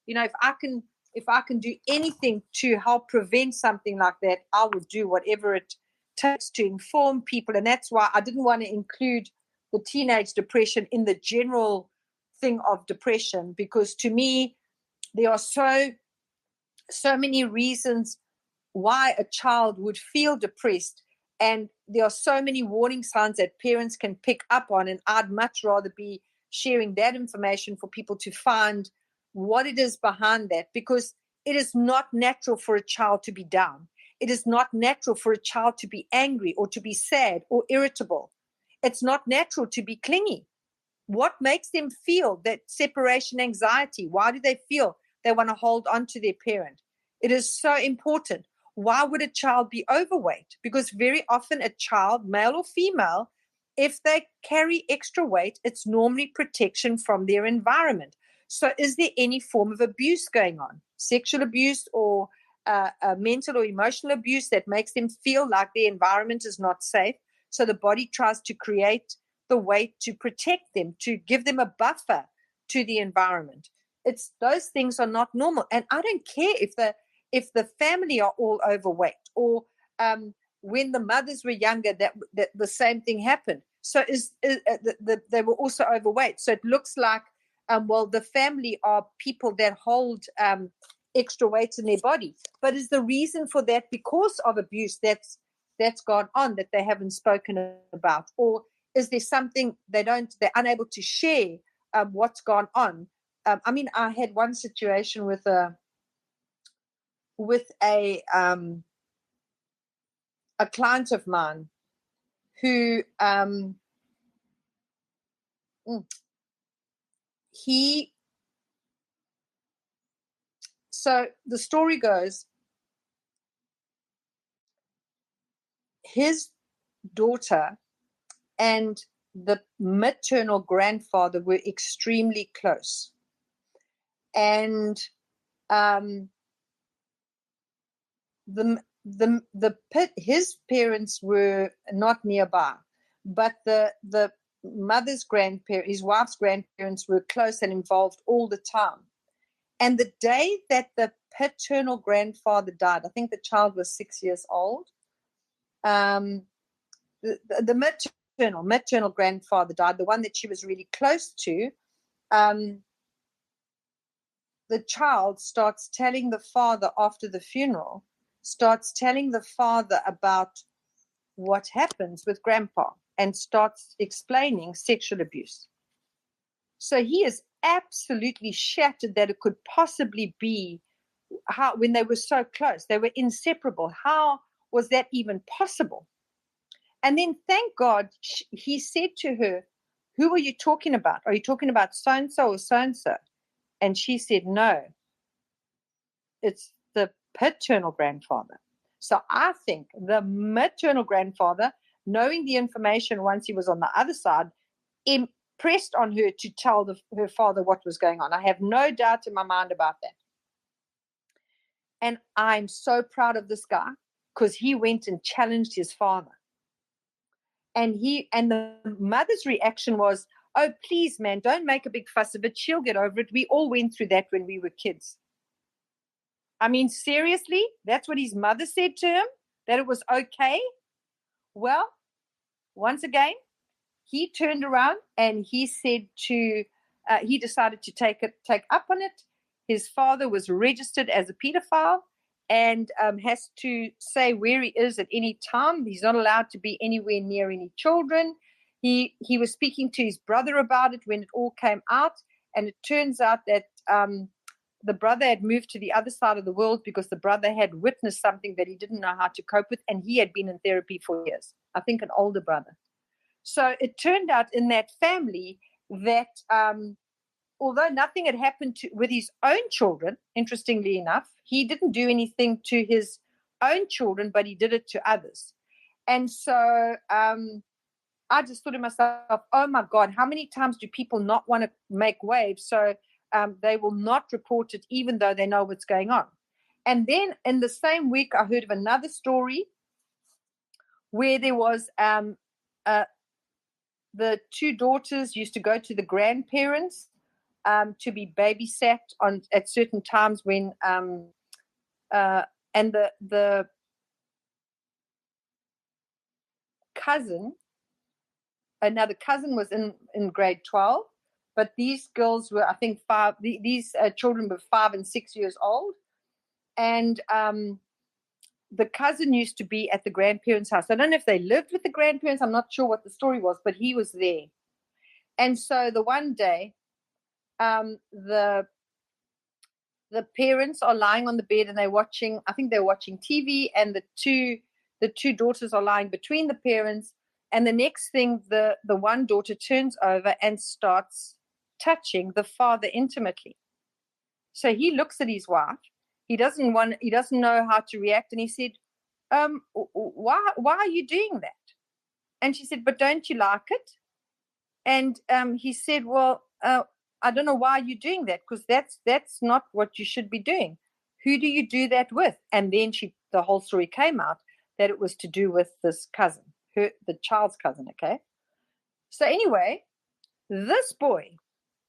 If I can do anything to help prevent something like that, I would do whatever it takes to inform people. And that's why I didn't want to include the teenage depression in the general thing of depression, because to me, there are so many reasons why a child would feel depressed, and there are so many warning signs that parents can pick up on, and I'd much rather be sharing that information for people to find what it is behind that, because it is not natural for a child to be down. It is not natural for a child to be angry or to be sad or irritable. It's not natural to be clingy. What makes them feel that separation anxiety? Why do they feel they want to hold on to their parent? It is so important. Why would a child be overweight? Because very often a child, male or female, if they carry extra weight, it's normally protection from their environment. So is there any form of abuse going on? Sexual abuse or mental or emotional abuse that makes them feel like their environment is not safe? So the body tries to create the weight to protect them, to give them a buffer to the environment. Those things are not normal. And I don't care if the family are all overweight, or when the mothers were younger, that the same thing happened. So they were also overweight. So it looks like, the family are people that hold extra weight in their body. But is the reason for that because of abuse that's gone on that they haven't spoken about? Or is there something they're unable to share what's gone on? I mean, I had one situation with a client of mine who so the story goes, his daughter and the maternal grandfather were extremely close. And his parents were not nearby, but the mother's grandparents, his wife's grandparents, were close and involved all the time. And the day that the paternal grandfather died, I think the child was 6 years old, the maternal grandfather died, the one that she was really close to. The child starts telling the father after the funeral, about what happens with grandpa and starts explaining sexual abuse. So he is absolutely shattered that it could possibly be when they were so close, they were inseparable. How was that even possible? And then, thank God, he said to her, "Who are you talking about? Are you talking about so-and-so or so-and-so?" And she said, "No, it's the paternal grandfather." So I think the maternal grandfather, knowing the information once he was on the other side, impressed on her to tell her father what was going on. I have no doubt in my mind about that. And I'm so proud of this guy because he went and challenged his father. And the mother's reaction was, "Oh, please, man, don't make a big fuss of it. She'll get over it. We all went through that when we were kids." I mean, seriously, that's what his mother said to him, that it was okay? Well, once again, he turned around and he said he decided to take up on it. His father was registered as a pedophile and has to say where he is at any time. He's not allowed to be anywhere near any children. He was speaking to his brother about it when it all came out, and it turns out that the brother had moved to the other side of the world because the brother had witnessed something that he didn't know how to cope with, and he had been in therapy for years. I think an older brother. So it turned out in that family that although nothing had happened with his own children, interestingly enough, he didn't do anything to his own children, but he did it to others. And so I just thought to myself, oh my God, how many times do people not want to make waves? So they will not report it even though they know what's going on. And then in the same week, I heard of another story where there was the two daughters used to go to the grandparents to be babysat at certain times when and the cousin, another cousin was in grade 12, but these girls were, I think, 5. These children were 5 and 6 years old, and the cousin used to be at the grandparents' house. I don't know if they lived with the grandparents. I'm not sure what the story was, but he was there. And so the one day, the parents are lying on the bed and they're watching TV, and the two daughters are lying between the parents. And the next thing, the one daughter turns over and starts touching the father intimately. So he looks at his wife. He doesn't know how to react. And he said, why are you doing that? And she said, but don't you like it? And he said, well, I don't know why you're doing that, because that's not what you should be doing. Who do you do that with? And then the whole story came out that it was to do with this cousin, the child's cousin, okay? So anyway, this boy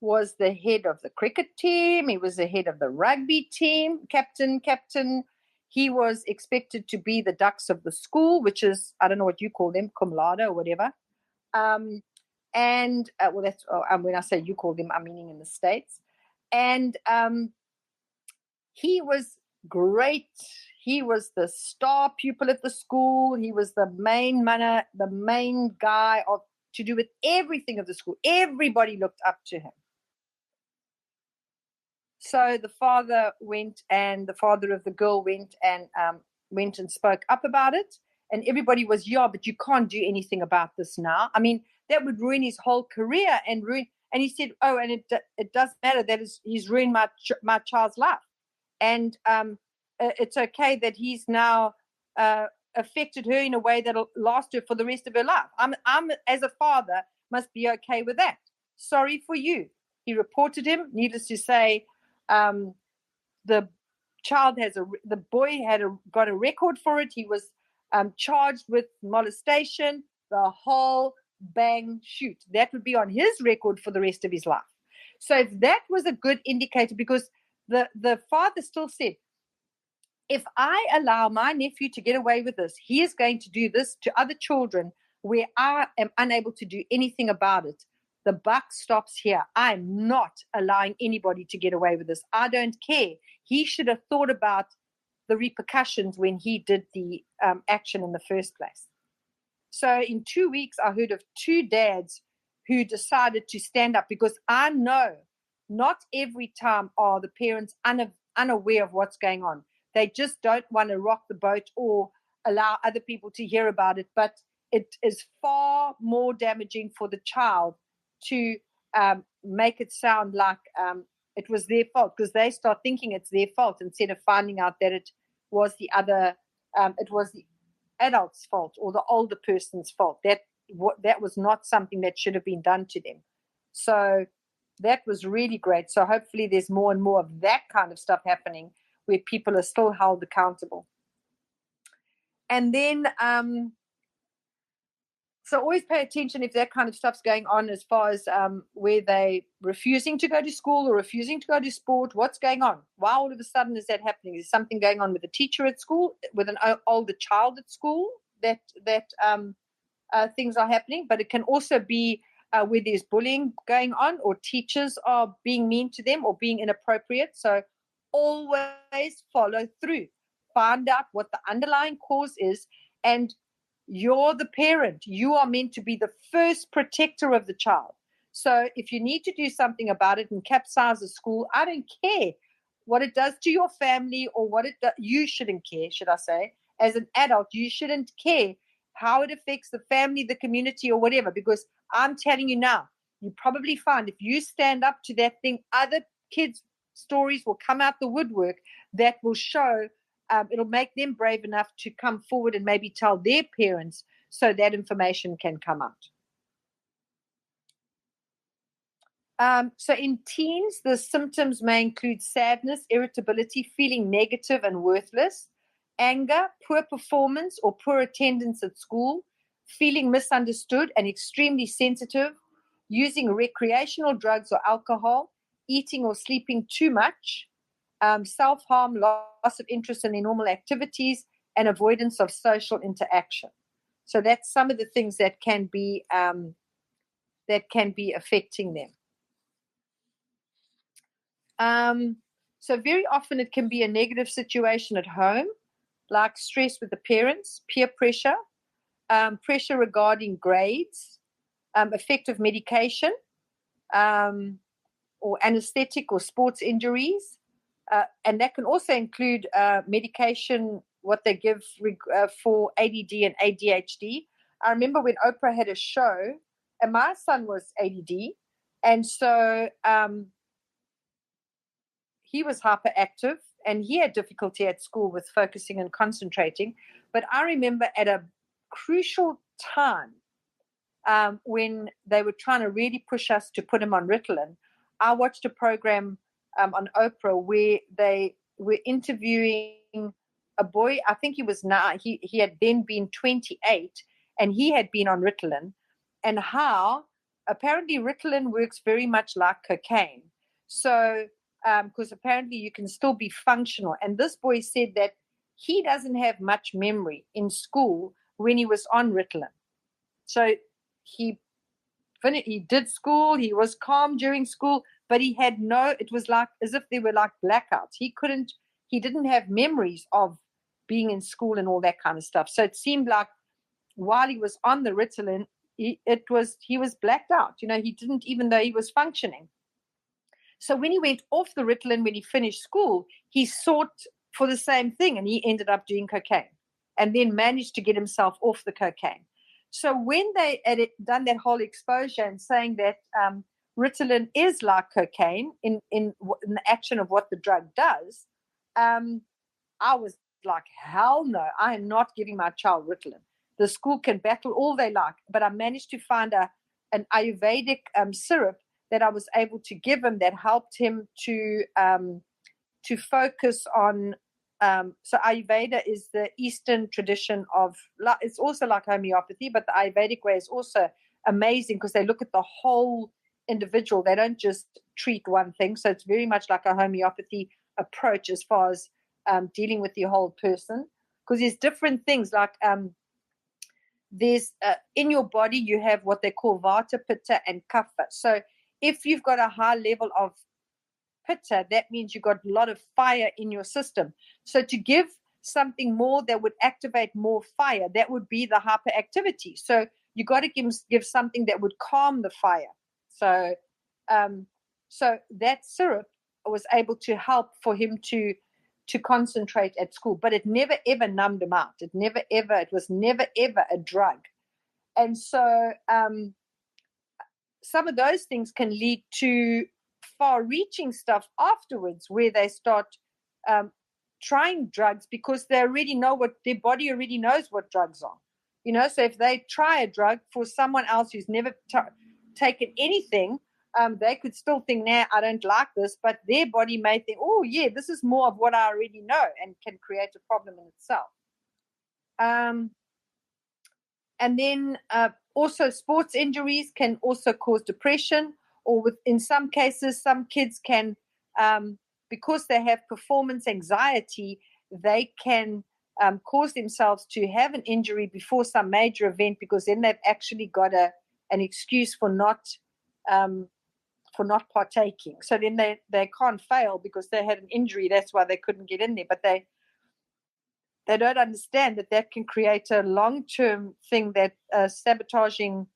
was the head of the cricket team. He was the head of the rugby team, captain. He was expected to be the ducks of the school, which is, I don't know what you call them, cum laude or whatever. Well, that's when I say you call them, I'm meaning in the States. And he was great. He was the star pupil at the school. He was the main guy to do with everything of the school. Everybody looked up to him. So the father went, and the father of the girl went and spoke up about it. And everybody was, but you can't do anything about this now. I mean, that would ruin his whole career and ruin. And he said, and it doesn't matter. He's ruined my child's life. And it's okay that he's now affected her in a way that'll last her for the rest of her life. I'm as a father, must be okay with that. Sorry for you. He reported him. Needless to say, the boy got a record for it. He was charged with molestation, the whole bang shoot. That would be on his record for the rest of his life. So if that was a good indicator, because the father still said, if I allow my nephew to get away with this, he is going to do this to other children where I am unable to do anything about it. The buck stops here. I'm not allowing anybody to get away with this. I don't care. He should have thought about the repercussions when he did the action in the first place. So in 2 weeks, I heard of 2 dads who decided to stand up, because I know not every time are the parents unaware of what's going on. They just don't want to rock the boat or allow other people to hear about it. But it is far more damaging for the child to make it sound like it was their fault, because they start thinking it's their fault instead of finding out that it was the adult's fault or the older person's fault. That was not something that should have been done to them. So that was really great. So hopefully there's more and more of that kind of stuff happening where people are still held accountable. And then so always pay attention if that kind of stuff's going on, as far as where they refusing to go to school or refusing to go to sport. What's going on? Why all of a sudden is that happening? Is something going on with a teacher at school, with an older child at school, that things are happening? But it can also be where there's bullying going on, or teachers are being mean to them or being inappropriate. So always follow through. Find out what the underlying cause is, and you're the parent. You are meant to be the first protector of the child. So if you need to do something about it and capsize the school, I don't care what it does to your family or what it does. You shouldn't care, should I say. As an adult, you shouldn't care how it affects the family, the community, or whatever, because I'm telling you now, you probably find if you stand up to that thing, other kids' stories will come out the woodwork that will show. It'll make them brave enough to come forward and maybe tell their parents, so that information can come out. So in teens, the symptoms may include sadness, irritability, feeling negative and worthless, anger, poor performance or poor attendance at school, feeling misunderstood and extremely sensitive, using recreational drugs or alcohol, eating or sleeping too much, self-harm, loss of interest in their normal activities, and avoidance of social interaction. So that's some of the things that can be affecting them. So very often it can be a negative situation at home, like stress with the parents, peer pressure, pressure regarding grades, effective medication, or anesthetic or sports injuries. And that can also include medication, what they give for ADD and ADHD. I remember when Oprah had a show, and my son was ADD, and so he was hyperactive, and he had difficulty at school with focusing and concentrating. But I remember at a crucial time when they were trying to really push us to put him on Ritalin, I watched a program on Oprah where they were interviewing a boy. I think he was he had then been 28, and he had been on Ritalin, and how apparently Ritalin works very much like cocaine. So because apparently you can still be functional. And this boy said that he doesn't have much memory in school when he was on Ritalin. So he did school, he was calm during school, but he had it was like as if they were like blackouts. He didn't have memories of being in school and all that kind of stuff. So it seemed like while he was on the Ritalin, he was blacked out. He didn't, even though he was functioning. So when he went off the Ritalin, when he finished school, he sought for the same thing, and he ended up doing cocaine and then managed to get himself off the cocaine. So when they had done that whole exposure and saying that Ritalin is like cocaine in the action of what the drug does, I was like, hell no, I am not giving my child Ritalin. The school can battle all they like, but I managed to find an Ayurvedic syrup that I was able to give him that helped him to focus on. So Ayurveda is the Eastern tradition of, it's also like homeopathy, but the Ayurvedic way is also amazing because they look at the whole individual. They don't just treat one thing. So it's very much like a homeopathy approach as far as dealing with the whole person, because there's different things like there's in your body you have what they call Vata, Pitta, and Kapha. So if you've got a high level of Pitta, that means you've got a lot of fire in your system. So to give something more that would activate more fire, that would be the hyperactivity. So you got to give something that would calm the fire. So so that syrup was able to help for him to concentrate at school, but it never ever numbed him out. It was never ever a drug. And so some of those things can lead to far-reaching stuff afterwards, where they start trying drugs because they already know what their body already knows what drugs are. So if they try a drug for someone else who's never taken anything, they could still think, nah, I don't like this, but their body may think, oh yeah, this is more of what I already know, and can create a problem in itself. And then also sports injuries can also cause depression, or in some cases, some kids can, because they have performance anxiety, they can cause themselves to have an injury before some major event, because then they've actually got an excuse for not partaking. So then they can't fail because they had an injury. That's why they couldn't get in there. But they don't understand that can create a long-term thing, that sabotaging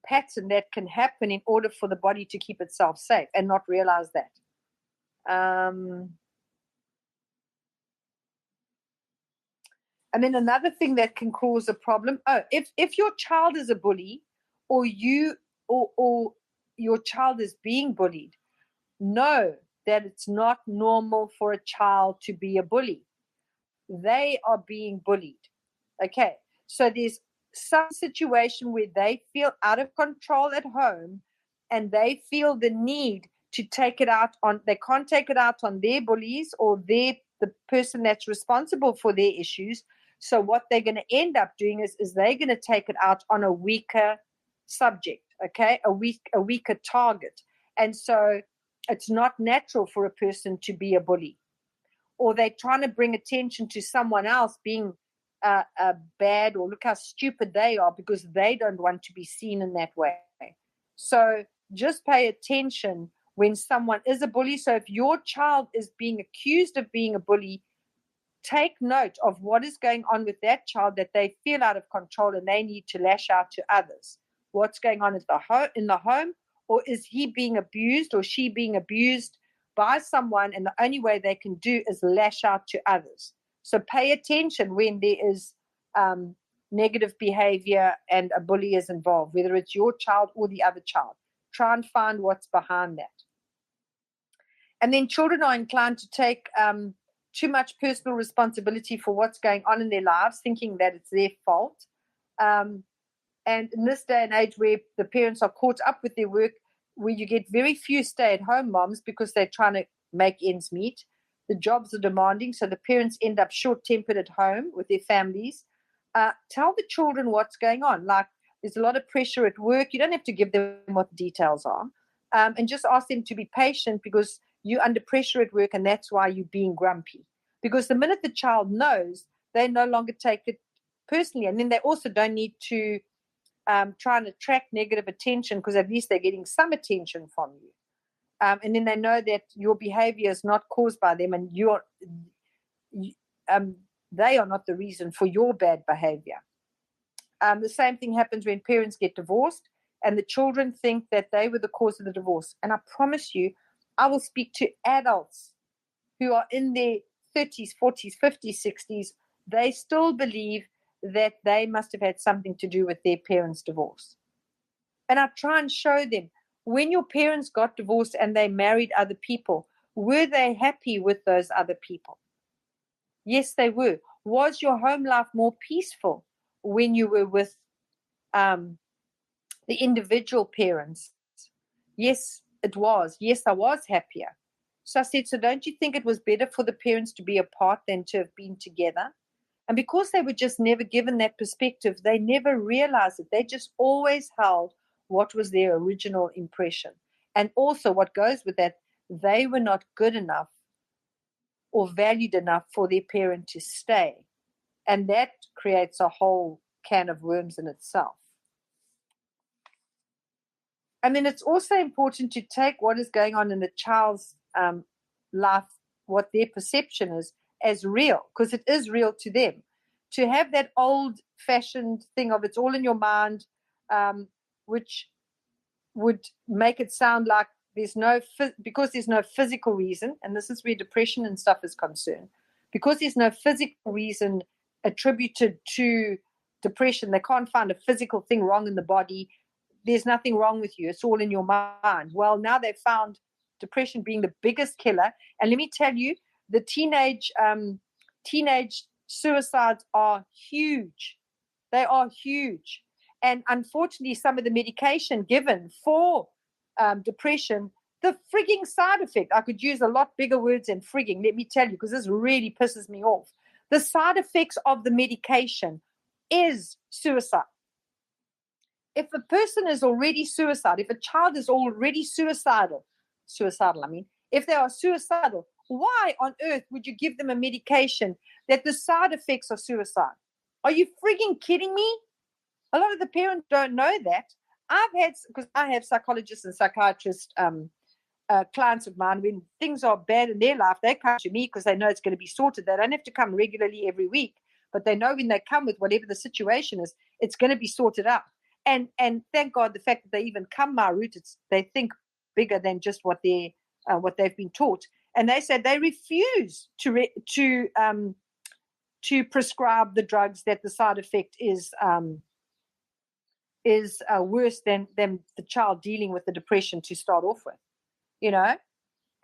pattern that can happen in order for the body to keep itself safe and not realize that. And then another thing that can cause a problem, if your child is a bully, or your child is being bullied, know that it's not normal for a child to be a bully. They are being bullied. Okay, so there's some situation where they feel out of control at home, and they feel the need to take it out on, they can't take it out on their bullies or the person that's responsible for their issues. So what they're going to end up doing is they're going to take it out on a weaker subject, okay, a weaker target. And so it's not natural for a person to be a bully, or they're trying to bring attention to someone else being bad, or look how stupid they are, because they don't want to be seen in that way. So just pay attention when someone is a bully. So if your child is being accused of being a bully, take note of what is going on with that child, that they feel out of control and they need to lash out to others. What's going on in the home, or is he being abused or she being abused by someone, and the only way they can do is lash out to others. So pay attention when there is negative behavior and a bully is involved, whether it's your child or the other child. Try and find what's behind that. And then children are inclined to take too much personal responsibility for what's going on in their lives, thinking that it's their fault. And in this day and age where the parents are caught up with their work, where you get very few stay-at-home moms because they're trying to make ends meet, the jobs are demanding, so the parents end up short-tempered at home with their families. Tell the children what's going on. Like, there's a lot of pressure at work. You don't have to give them what the details are. And just ask them to be patient, because you're under pressure at work, and that's why you're being grumpy. Because the minute the child knows, they no longer take it personally. And then they also don't need to try and attract negative attention, because at least they're getting some attention from you. And then they know that your behavior is not caused by them, and they are not the reason for your bad behavior. The same thing happens when parents get divorced and the children think that they were the cause of the divorce. And I promise you, I will speak to adults who are in their 30s, 40s, 50s, 60s. They still believe that they must have had something to do with their parents' divorce. And I try and show them, when your parents got divorced and they married other people, were they happy with those other people? Yes, they were. Was your home life more peaceful when you were with the individual parents? Yes, it was. Yes, I was happier. So I said, so don't you think it was better for the parents to be apart than to have been together? And because they were just never given that perspective, they never realized it. They just always held what was their original impression. And also what goes with that, they were not good enough or valued enough for their parent to stay. And that creates a whole can of worms in itself. And then it's also important to take what is going on in the child's life, what their perception is, as real, because it is real to them. To have that old-fashioned thing of it's all in your mind, which would make it sound like because there's no physical reason, and this is where depression and stuff is concerned, because there's no physical reason attributed to depression, they can't find a physical thing wrong in the body. There's nothing wrong with you. It's all in your mind. Well, now they've found depression being the biggest killer. And let me tell you, the teenage suicides are huge. They are huge. And unfortunately, some of the medication given for depression, the frigging side effect, I could use a lot bigger words than frigging, let me tell you, because this really pisses me off. The side effects of the medication is suicide. If a person is already suicidal, if a child is already suicidal, if they are suicidal, why on earth would you give them a medication that the side effects are suicide? Are you frigging kidding me? A lot of the parents don't know that. Because I have psychologists and psychiatrists, clients of mine, when things are bad in their life, they come to me because they know it's going to be sorted. They don't have to come regularly every week, but they know when they come with whatever the situation is, it's going to be sorted out. And thank God the fact that they even come my route, they think bigger than just what they've been taught. And they said they refuse to prescribe the drugs that the side effect is worse than the child dealing with the depression to start off with, you know.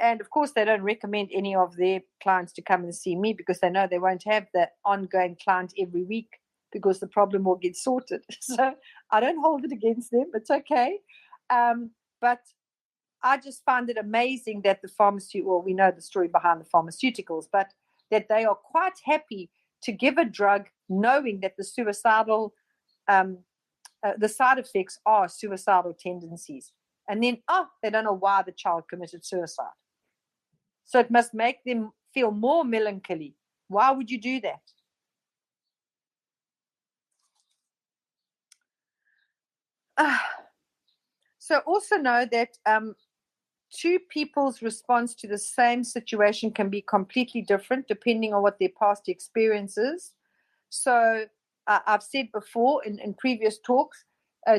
And of course, they don't recommend any of their clients to come and see me because they know they won't have the ongoing client every week, because the problem will get sorted. So I don't hold it against them. It's okay. But I just find it amazing that we know the story behind the pharmaceuticals, but that they are quite happy to give a drug knowing that the suicidal, the side effects are suicidal tendencies. And then, they don't know why the child committed suicide. So it must make them feel more melancholy. Why would you do that? So also know that two people's response to the same situation can be completely different depending on what their past experience is. So I've said before in previous talks,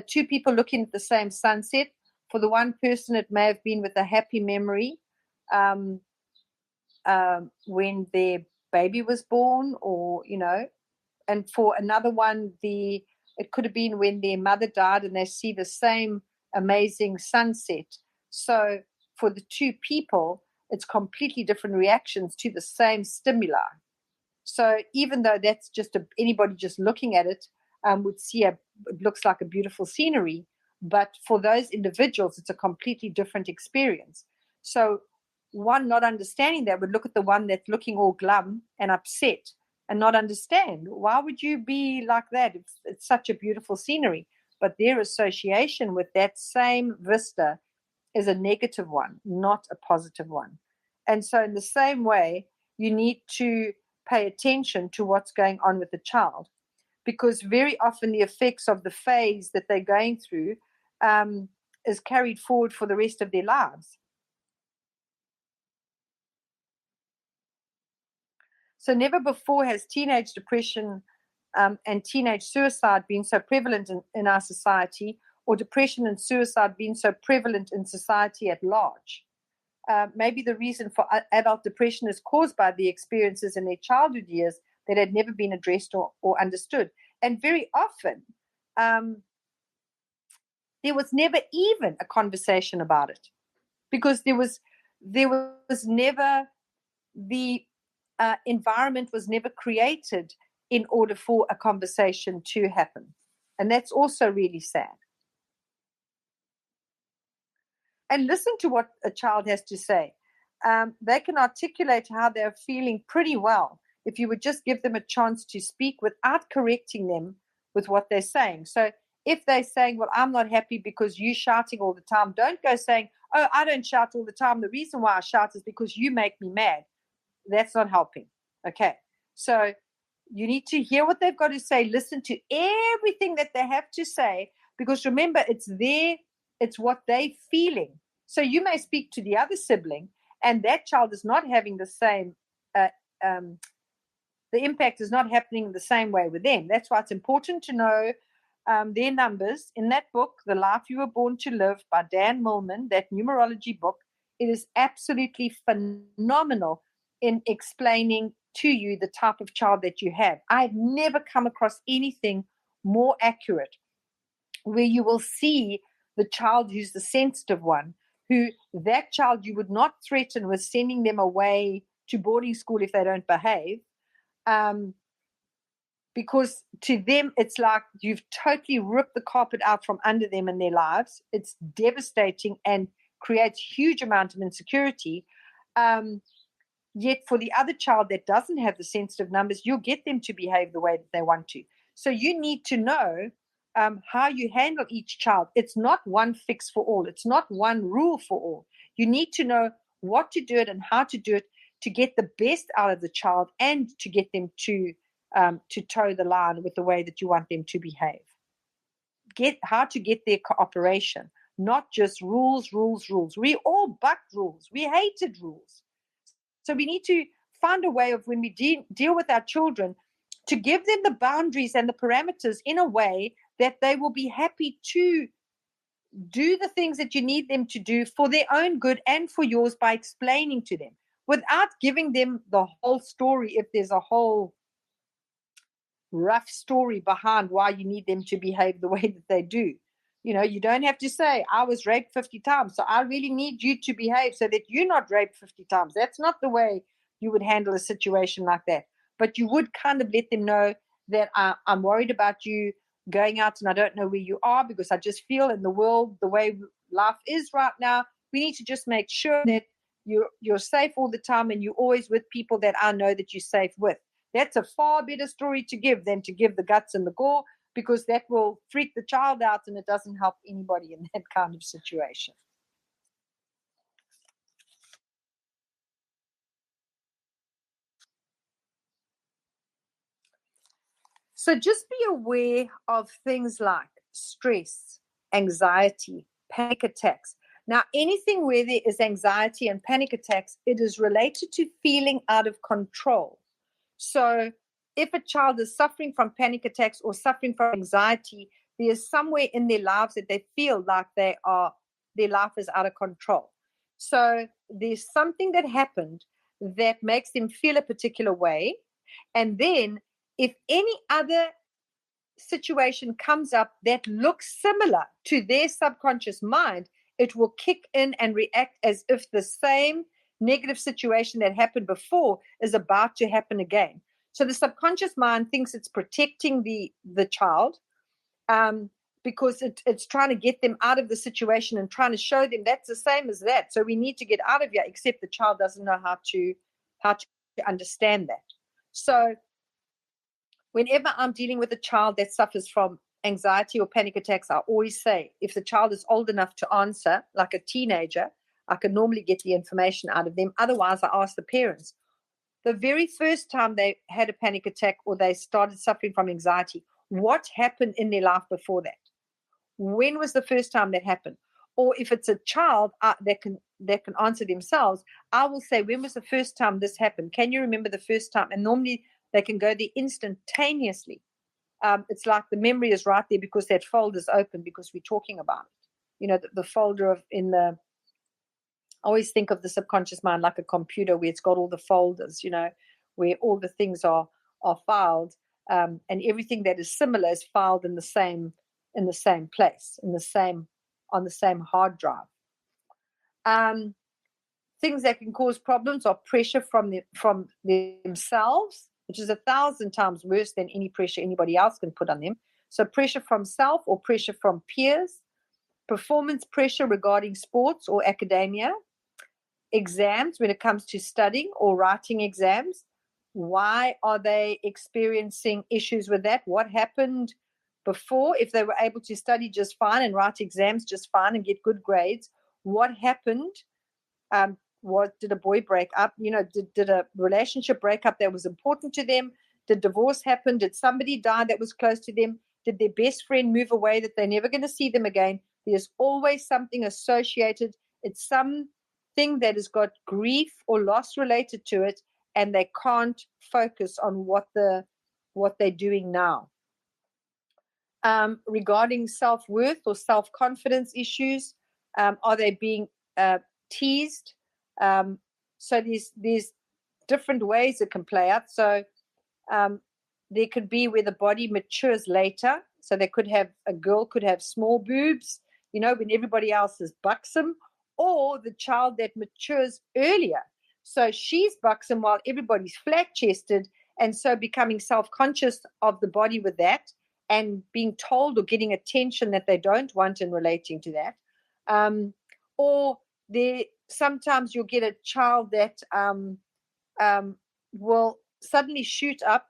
two people looking at the same sunset. For the one person, it may have been with a happy memory when their baby was born, or, and for another one, it could have been when their mother died and they see the same amazing sunset. So for the two people, it's completely different reactions to the same stimuli. So even though that's just anybody just looking at it would see it looks like a beautiful scenery, but for those individuals, it's a completely different experience. So one not understanding that would look at the one that's looking all glum and upset and not understand, why would you be like that? It's such a beautiful scenery. But their association with that same vista is a negative one, not a positive one. And so in the same way, you need to pay attention to what's going on with the child, because very often the effects of the phase that they're going through is carried forward for the rest of their lives. So never before has teenage depression and teenage suicide being so prevalent in our society, or depression and suicide being so prevalent in society at large. Maybe the reason for adult depression is caused by the experiences in their childhood years that had never been addressed or understood. And very often, there was never even a conversation about it, because there was never, the environment was never created in order for a conversation to happen. And that's also really sad. And listen to what a child has to say. They can articulate how they're feeling pretty well if you would just give them a chance to speak without correcting them with what they're saying. So if they're saying, well, I'm not happy because you're shouting all the time, don't go saying, oh, I don't shout all the time. The reason why I shout is because you make me mad. That's not helping. Okay. So you need to hear what they've got to say, listen to everything that they have to say, because remember, it's what they're feeling. So you may speak to the other sibling, and that child is not having the same, the impact is not happening the same way with them. That's why it's important to know their numbers. In that book, The Life You Were Born to Live by Dan Millman, that numerology book, it is absolutely phenomenal in explaining to you the type of child that you have. I've never come across anything more accurate, where you will see the child who's the sensitive one, who that child you would not threaten with sending them away to boarding school if they don't behave, because to them it's like you've totally ripped the carpet out from under them in their lives. It's devastating and creates huge amount of insecurity. Yet for the other child that doesn't have the sensitive numbers, you'll get them to behave the way that they want to. So you need to know how you handle each child. It's not one fix for all. It's not one rule for all. You need to know what to do it and how to do it to get the best out of the child and to get them to toe the line with the way that you want them to behave. How to get their cooperation, not just rules. We all bucked rules. We hated rules. So we need to find a way of, when we deal with our children, to give them the boundaries and the parameters in a way that they will be happy to do the things that you need them to do for their own good and for yours, by explaining to them without giving them the whole story. If there's a whole rough story behind why you need them to behave the way that they do. You know, you don't have to say, I was raped 50 times, so I really need you to behave so that you're not raped 50 times. That's not the way you would handle a situation like that. But you would kind of let them know that I'm worried about you going out and I don't know where you are, because I just feel in the world, the way life is right now, we need to just make sure that you're safe all the time and you're always with people that I know that you're safe with. That's a far better story to give than to give the guts and the gore, because that will freak the child out and it doesn't help anybody in that kind of situation. So just be aware of things like stress, anxiety, panic attacks. Now, anything where there is anxiety and panic attacks, it is related to feeling out of control. So if a child is suffering from panic attacks or suffering from anxiety, there's somewhere in their lives that they feel like their life is out of control. So there's something that happened that makes them feel a particular way. And then if any other situation comes up that looks similar to their subconscious mind, it will kick in and react as if the same negative situation that happened before is about to happen again. So the subconscious mind thinks it's protecting the child, because it's trying to get them out of the situation and trying to show them that's the same as that. So we need to get out of here, except the child doesn't know how to understand that. So whenever I'm dealing with a child that suffers from anxiety or panic attacks, I always say, if the child is old enough to answer, like a teenager, I can normally get the information out of them. Otherwise, I ask the parents. The very first time they had a panic attack or they started suffering from anxiety, what happened in their life before that? When was the first time that happened? Or if it's a child that can answer themselves, I will say, when was the first time this happened? Can you remember the first time? And normally they can go there instantaneously. it's like the memory is right there because that folder is open because we're talking about it. You know, the folder I always think of the subconscious mind like a computer where it's got all the folders, you know, where all the things are filed, and everything that is similar is filed in the same place, on the same hard drive. Things that can cause problems are pressure from themselves, which is 1,000 times worse than any pressure anybody else can put on them. So pressure from self or pressure from peers, performance pressure regarding sports or academia, exams when it comes to studying or writing exams. Why are they experiencing issues with that? What happened before? If they were able to study just fine and write exams just fine and get good grades, what happened? Did a boy break up? You know, did a relationship break up that was important to them? Did divorce happen? Did somebody die that was close to them? Did their best friend move away that they're never going to see them again? There's always something associated. It's something that has got grief or loss related to it, and they can't focus on what they're doing now. Regarding self-worth or self-confidence issues, are they being teased? So there's different ways it can play out. So there could be where the body matures later. So a girl could have small boobs, you know, when everybody else is buxom, or the child that matures earlier. So she's buxom while everybody's flat-chested, and so becoming self-conscious of the body with that and being told or getting attention that they don't want in relating to that. Or sometimes you'll get a child that will suddenly shoot up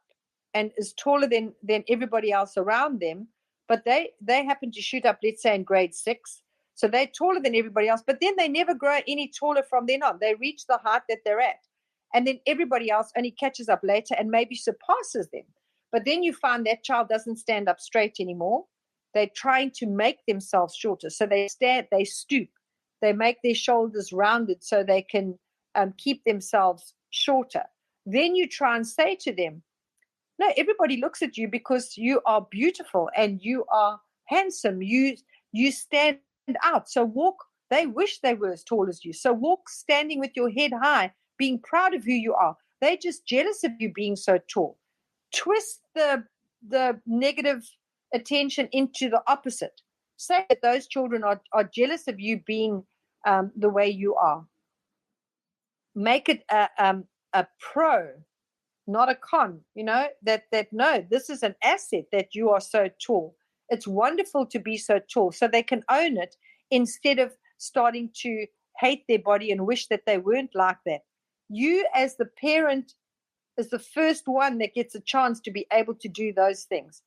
and is taller than everybody else around them, but they happen to shoot up, let's say, in grade 6. So they're taller than everybody else, but then they never grow any taller from then on. They reach the height that they're at. And then everybody else only catches up later and maybe surpasses them. But then you find that child doesn't stand up straight anymore. They're trying to make themselves shorter. So they stoop. They make their shoulders rounded so they can keep themselves shorter. Then you try and say to them, no, everybody looks at you because you are beautiful and you are handsome. You stand out. So walk. They wish they were as tall as you. So walk standing with your head high, being proud of who you are. They're just jealous of you being so tall. Twist the negative attention into the opposite. Say that those children are jealous of you being the way you are. Make it a pro, not a con, you know, that no, this is an asset that you are so tall. It's wonderful to be so tall, so they can own it instead of starting to hate their body and wish that they weren't like that. You as the parent is the first one that gets a chance to be able to do those things.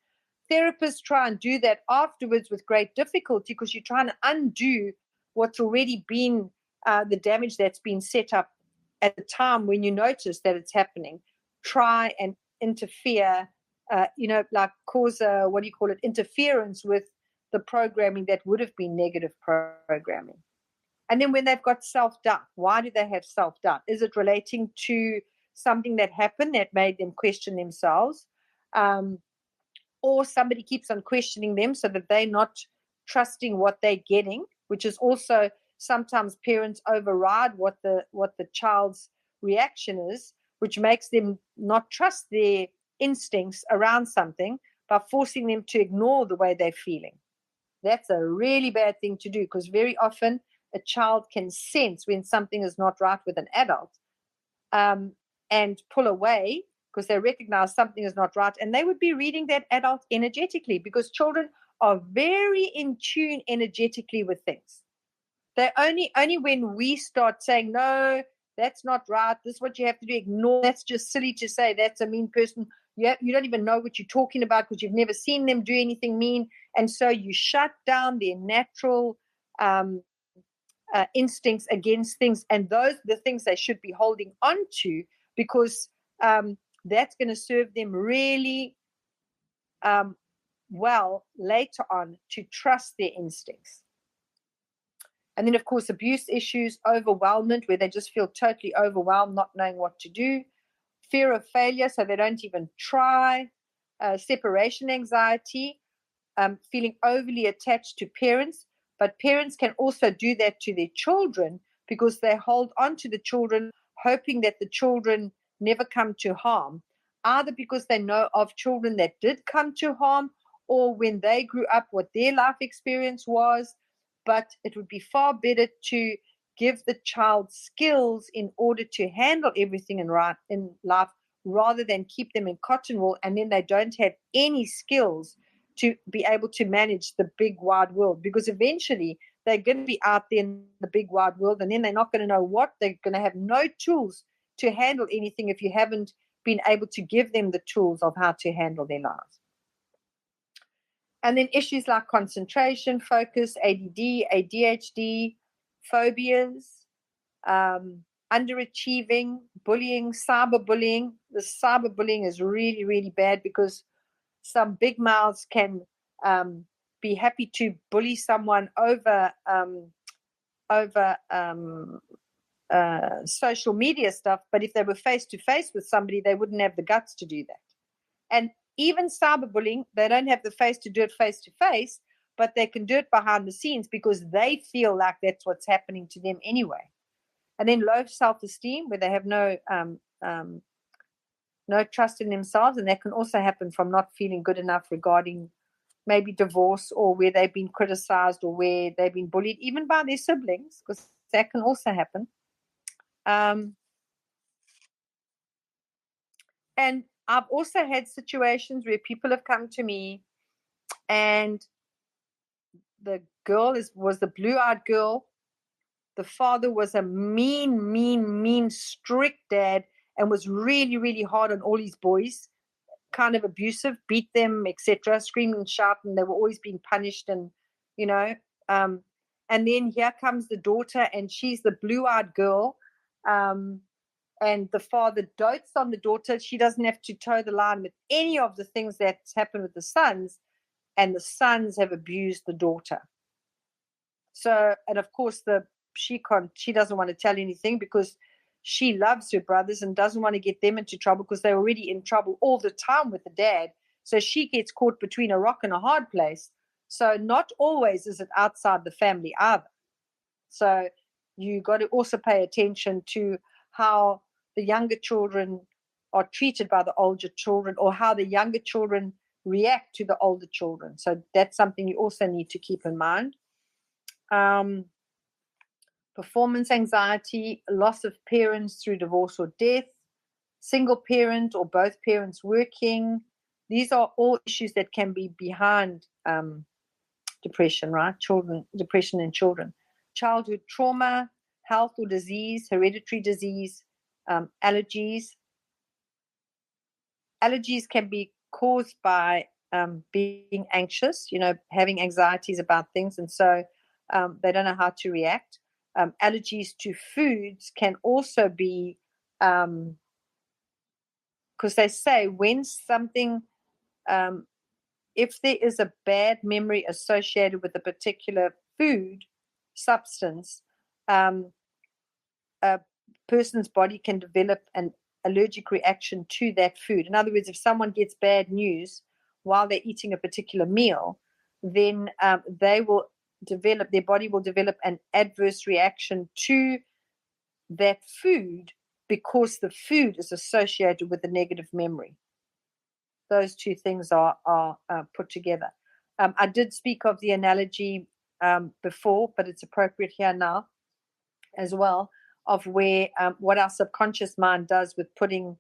Therapists try and do that afterwards with great difficulty because you're trying to undo what's already been the damage that's been set up at the time when you notice that it's happening. Try and interfere, like cause interference with the programming that would have been negative programming. And then when they've got self-doubt, why do they have self-doubt? Is it relating to something that happened that made them question themselves? Or somebody keeps on questioning them so that they're not trusting what they're getting, which is also sometimes parents override what the child's reaction is, which makes them not trust their instincts around something by forcing them to ignore the way they're feeling. That's a really bad thing to do because very often a child can sense when something is not right with an adult and pull away because they recognize something is not right, and they would be reading that adult energetically because children are very in tune energetically with things. They only when we start saying, no, that's not right, this is what you have to do, ignore, that's just silly to say, that's a mean person, you don't even know what you're talking about because you've never seen them do anything mean, and so you shut down their natural instincts against things, and those are the things they should be holding on to because that's going to serve them really well later on to trust their instincts. And then, of course, abuse issues, overwhelmment, where they just feel totally overwhelmed, not knowing what to do. Fear of failure, so they don't even try. separation anxiety, feeling overly attached to parents. But parents can also do that to their children because they hold on to the children, hoping that the children never come to harm, either because they know of children that did come to harm, or when they grew up, what their life experience was. But it would be far better to give the child skills in order to handle everything in life, rather than keep them in cotton wool and then they don't have any skills to be able to manage the big wide world, because eventually they're going to be out there in the big wide world and then they're not going to know what, they're going to have no tools to handle anything if you haven't been able to give them the tools of how to handle their lives. And then issues like concentration, focus, ADD, ADHD, phobias, underachieving, bullying, cyberbullying. The cyberbullying is really, really bad because some big mouths can be happy to bully someone over social media stuff, but if they were face to face with somebody, they wouldn't have the guts to do that. And even cyberbullying, they don't have the face to do it face to face, but they can do it behind the scenes because they feel like that's what's happening to them anyway. And then low self-esteem, where they have no trust in themselves, and that can also happen from not feeling good enough regarding maybe divorce, or where they've been criticized, or where they've been bullied, even by their siblings, because that can also happen. And I've also had situations where people have come to me and the girl was the blue-eyed girl. The father was a mean, strict dad and was really, really hard on all his boys, kind of abusive, beat them, etc., screaming and shouting. They were always being punished and, and then here comes the daughter and she's the blue-eyed girl. And the father dotes on the daughter. She doesn't have to toe the line with any of the things that's happened with the sons, and the sons have abused the daughter. So, and of course, she doesn't want to tell anything because she loves her brothers and doesn't want to get them into trouble because they're already in trouble all the time with the dad. So she gets caught between a rock and a hard place. So not always is it outside the family either. So you got to also pay attention to how the younger children are treated by the older children, or how the younger children react to the older children. So that's something you also need to keep in mind. Performance anxiety, loss of parents through divorce or death, single parent or both parents working. These are all issues that can be behind depression, right? Depression in children. Childhood trauma, health or disease, hereditary disease, allergies. Allergies can be caused by being anxious, having anxieties about things, and so they don't know how to react. Allergies to foods can also be, because they say when something, if there is a bad memory associated with a particular food substance, a person's body can develop an allergic reaction to that food. In other words, if someone gets bad news while they're eating a particular meal, then their body will develop an adverse reaction to that food because the food is associated with a negative memory. Those two things are put together. I did speak of the analogy before, but it's appropriate here now as well, of where what our subconscious mind does with coming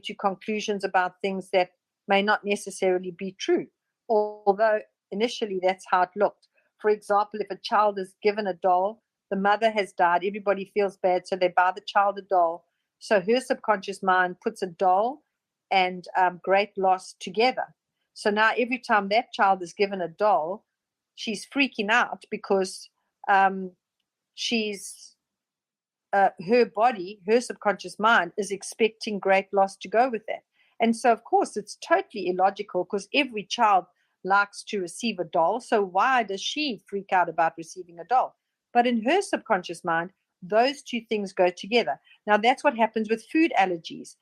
to conclusions about things that may not necessarily be true, although initially that's how it looked. For example, if a child is given a doll, the mother has died, everybody feels bad, so they buy the child a doll. So her subconscious mind puts a doll and great loss together. So now every time that child is given a doll, she's freaking out because her body, her subconscious mind is expecting great loss to go with that. And so, of course, it's totally illogical because every child likes to receive a doll. So why does she freak out about receiving a doll? But in her subconscious mind, those two things go together. Now, that's what happens with food allergies.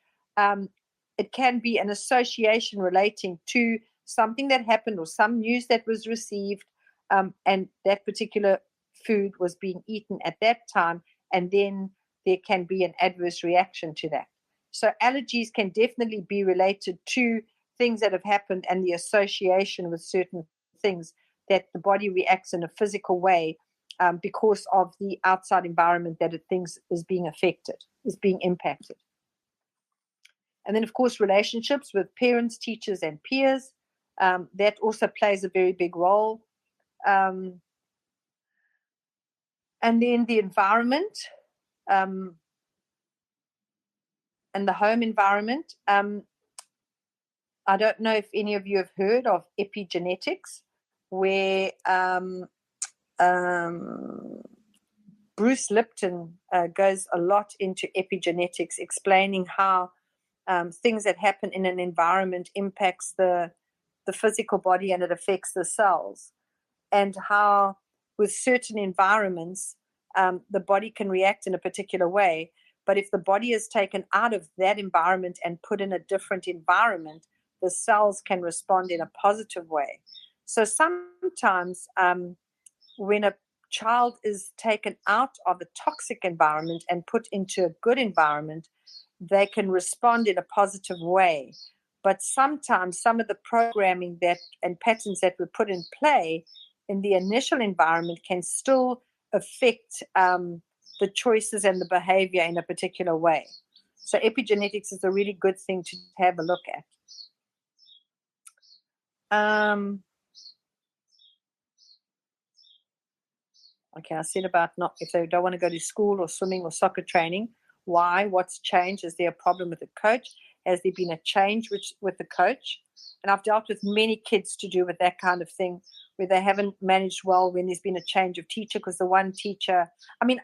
It can be an association relating to something that happened or some news that was received, and that particular food was being eaten at that time, and then there can be an adverse reaction to that. So allergies can definitely be related to things that have happened and the association with certain things that the body reacts in a physical way because of the outside environment that it thinks is being affected, is being impacted. And then, of course, relationships with parents, teachers, and peers. That also plays a very big role. And then the environment and the home environment. I don't know if any of you have heard of epigenetics, where Bruce Lipton goes a lot into epigenetics, explaining how things that happen in an environment impacts the physical body and it affects the cells, and how with certain environments the body can react in a particular way. But if the body is taken out of that environment and put in a different environment, the cells can respond in a positive way. So sometimes when a child is taken out of a toxic environment and put into a good environment, they can respond in a positive way. But sometimes some of the programming that and patterns that were put in play in the initial environment can still affect the choices and the behavior in a particular way. So epigenetics is a really good thing to have a look at. Okay, I said about not if they don't want to go to school or swimming or soccer training. Why? What's changed? Is there a problem with the coach? Has there been a change with the coach? And I've dealt with many kids to do with that kind of thing, where they haven't managed well when there's been a change of teacher, because the one teacher,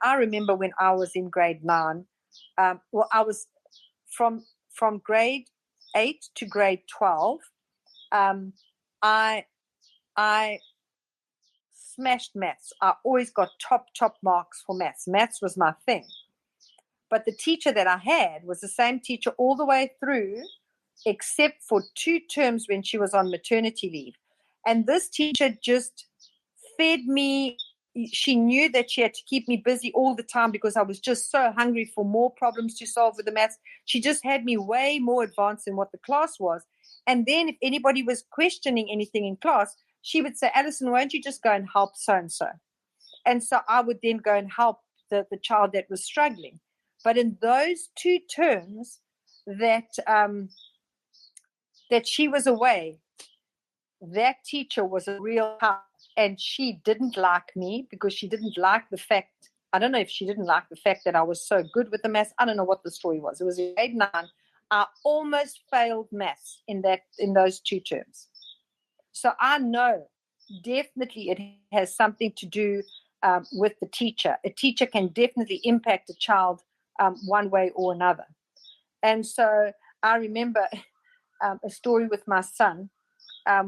I remember when I was in grade 9, I was from grade 8 to grade 12, I smashed maths. I always got top marks for maths. Maths was my thing. But the teacher that I had was the same teacher all the way through, except for 2 terms when she was on maternity leave. And this teacher just fed me. She knew that she had to keep me busy all the time because I was just so hungry for more problems to solve with the maths. She just had me way more advanced than what the class was. And then if anybody was questioning anything in class, she would say, Allison, why don't you just go and help so-and-so? And so I would then go and help the child that was struggling. But in those 2 terms that she was away, that teacher was a real help. And she didn't like me because she didn't like the fact, I don't know if she didn't like the fact that I was so good with the maths. I don't know what the story was. It was in grade 9. I almost failed maths in those 2 terms. So I know definitely it has something to do with the teacher. A teacher can definitely impact a child one way or another. And so I remember a story with my son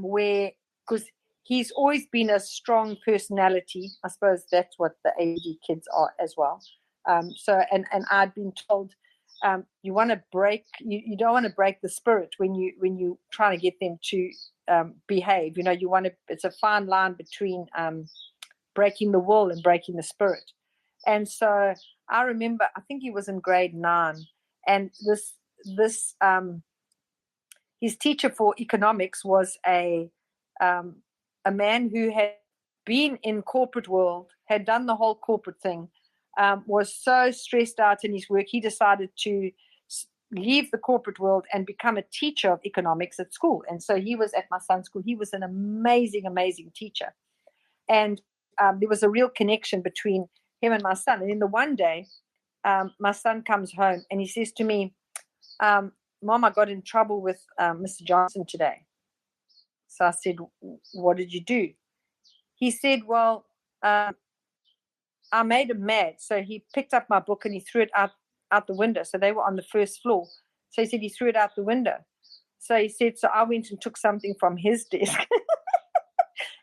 where, because he's always been a strong personality. I suppose that's what the AD kids are as well. So I'd been told you want to break, you don't want to break the spirit when you try to get them to behave. You want to. It's a fine line between breaking the will and breaking the spirit. And so I remember, I think he was in grade 9, and this his teacher for economics was a man who had been in corporate world, had done the whole corporate thing, was so stressed out in his work, he decided to leave the corporate world and become a teacher of economics at school. And so he was at my son's school. He was an amazing teacher. And there was a real connection between him and my son. And then the one day, my son comes home and he says to me, Mom, I got in trouble with Mr. Johnson today. So I said, what did you do? He said, well, I made him mad. So he picked up my book and he threw it out the window. So they were on the first floor. So he said he threw it out the window. So he said, so I went and took something from his desk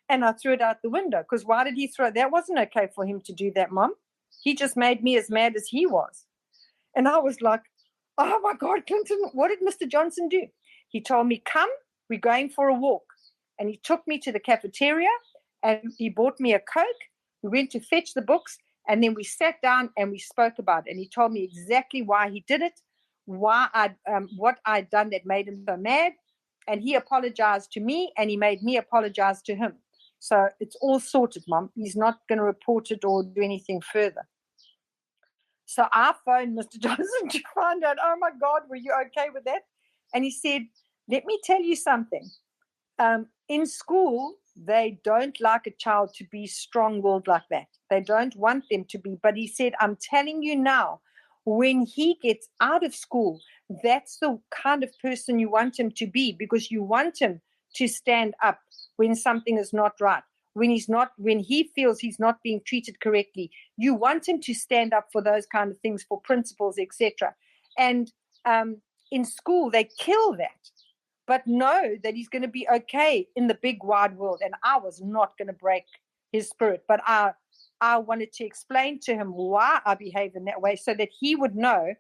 and I threw it out the window. Because why did he throw it? That wasn't okay for him to do that, Mom. He just made me as mad as he was. And I was like, Oh my God, Clinton, what did Mr. Johnson do? He told me, come, we're going for a walk. And he took me to the cafeteria and he bought me a Coke. We went to fetch the books and then we sat down and we spoke about it. And he told me exactly why he did it, what I'd done that made him so mad. And he apologized to me and he made me apologize to him. So it's all sorted, Mom. He's not going to report it or do anything further. So I phoned Mr. Johnson to find out, oh my God, were you okay with that? And he said, let me tell you something. In school, they don't like a child to be strong-willed like that. They don't want them to be. But he said, I'm telling you now, when he gets out of school, that's the kind of person you want him to be, because you want him to stand up when something is not right. When he feels he's not being treated correctly, you want him to stand up for those kind of things, for principles, etc. And in school, they kill that, but know that he's going to be okay in the big wide world. And I was not going to break his spirit, but I wanted to explain to him why I behave in that way, so that he would know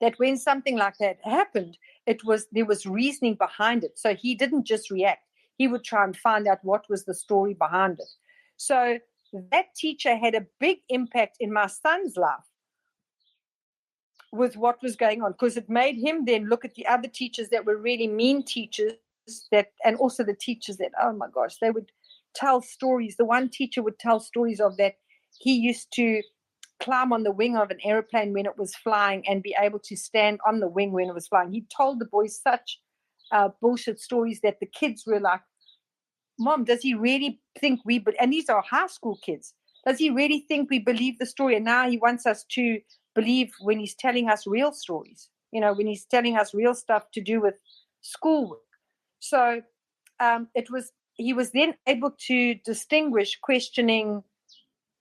that when something like that happened, there was reasoning behind it. So he didn't just react. He would try and find out what was the story behind it. So that teacher had a big impact in my son's life with what was going on, because it made him then look at the other teachers that were really mean teachers, and also the teachers that, oh my gosh, they would tell stories. The one teacher would tell stories of that he used to climb on the wing of an airplane when it was flying and be able to stand on the wing when it was flying. He told the boys such bullshit stories that the kids were like, Mom, does he really think and these are high school kids, does he really think we believe the story? And now he wants us to believe when he's telling us real stories, when he's telling us real stuff to do with schoolwork. So he was then able to distinguish, questioning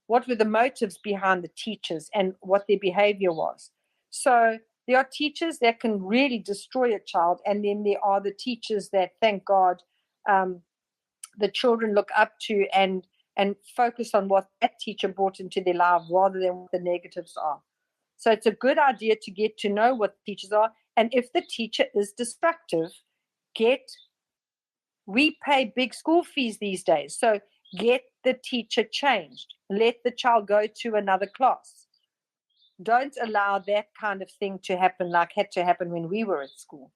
what were the motives behind the teachers and what their behavior was. So there are teachers that can really destroy a child, and then there are the teachers that, thank God, the children look up to and focus on what that teacher brought into their life rather than what the negatives are. So it's a good idea to get to know what teachers are. And if the teacher is destructive, we pay big school fees these days. So get the teacher changed. Let the child go to another class. Don't allow that kind of thing to happen like had to happen when we were at school.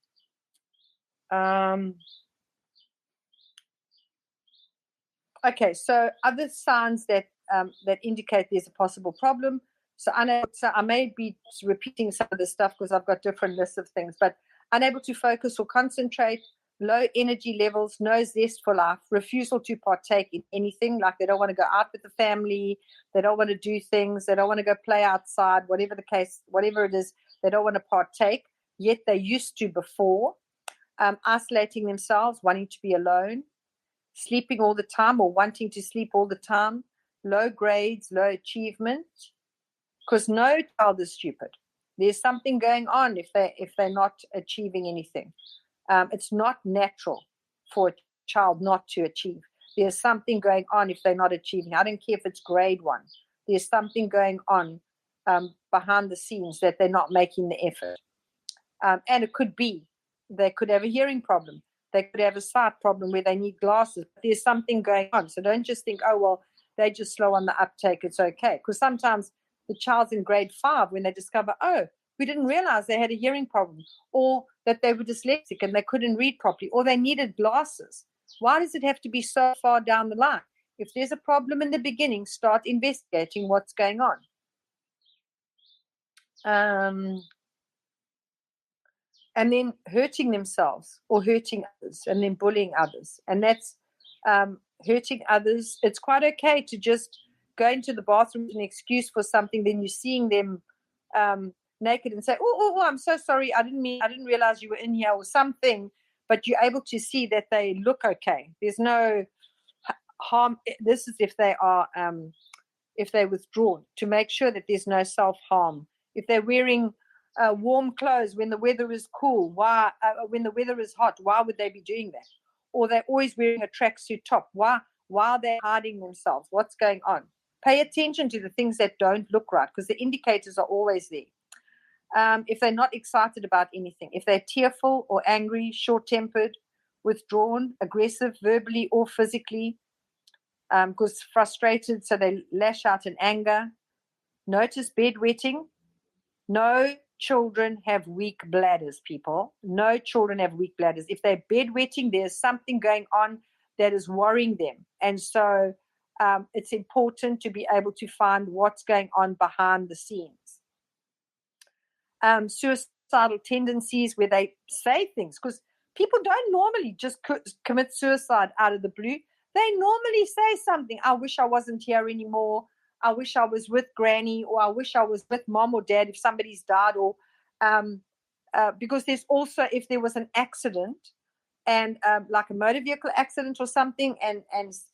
Okay, so other signs that indicate there's a possible problem. So I may be repeating some of this stuff because I've got different lists of things, but unable to focus or concentrate, low energy levels, no zest for life, refusal to partake in anything, like they don't want to go out with the family, they don't want to do things, they don't want to go play outside, whatever the case, whatever it is, they don't want to partake, yet they used to before. Isolating themselves, wanting to be alone, sleeping all the time or wanting to sleep all the time, low grades, low achievement, because no child is stupid. There's something going on if they're not achieving anything. It's not natural for a child not to achieve. There's something going on if they're not achieving. I don't care if it's grade 1. There's something going on behind the scenes that they're not making the effort. And it could be they could have a hearing problem. They could have a sight problem where they need glasses. But there's something going on. So don't just think, oh, well, they're just slow on the uptake. It's okay. Because sometimes the child's in grade 5 when they discover, oh, we didn't realize they had a hearing problem, or that they were dyslexic and they couldn't read properly, or they needed glasses. Why does it have to be so far down the line? If there's a problem in the beginning, start investigating what's going on. And then hurting themselves or hurting others, and then bullying others. And that's hurting others. It's quite okay to just go into the bathroom as an excuse for something, then you're seeing them naked and say, oh, I'm so sorry, I didn't realize you were in here, or something, but you're able to see that they look okay. There's no harm. This is if they are if they're withdrawn, to make sure that there's no self-harm. If they're wearing warm clothes when the weather is cool, when the weather is hot, why would they be doing that? Or they're always wearing a tracksuit top, why are they hiding themselves? What's going on? Pay attention to the things that don't look right, because the indicators are always there. if they're not excited about anything, if they're tearful or angry, short-tempered, withdrawn, aggressive, verbally or physically, because frustrated, so they lash out in anger. Notice bedwetting. No children have weak bladders, people. No children have weak bladders. If they're bedwetting, there's something going on that is worrying them. And so it's important to be able to find what's going on behind the scenes. Suicidal tendencies, where they say things, because people don't normally just commit suicide out of the blue. They normally say something. I wish I wasn't here anymore. I wish I was with granny, or I wish I was with mom or dad if somebody's died, or because there's also, if there was an accident and like a motor vehicle accident or something, and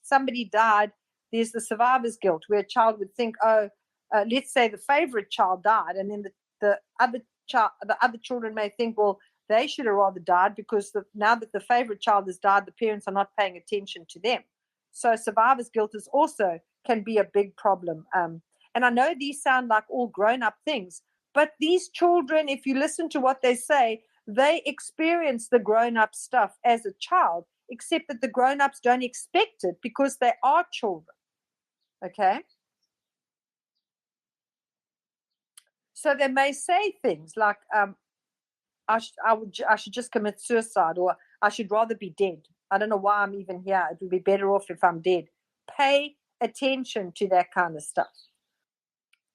somebody died, there's the survivor's guilt, where a child would think, let's say the favorite child died, and then the other children may think, well, they should have rather died, because now that the favorite child has died, the parents are not paying attention to them. So survivor's guilt is also can be a big problem. And I know these sound like all grown-up things, but these children, if you listen to what they say, they experience the grown-up stuff as a child, except that the grown-ups don't expect it because they are children. Okay? So they may say things like, I should just commit suicide, or I should rather be dead. I don't know why I'm even here. It would be better off if I'm dead. Pay attention to that kind of stuff.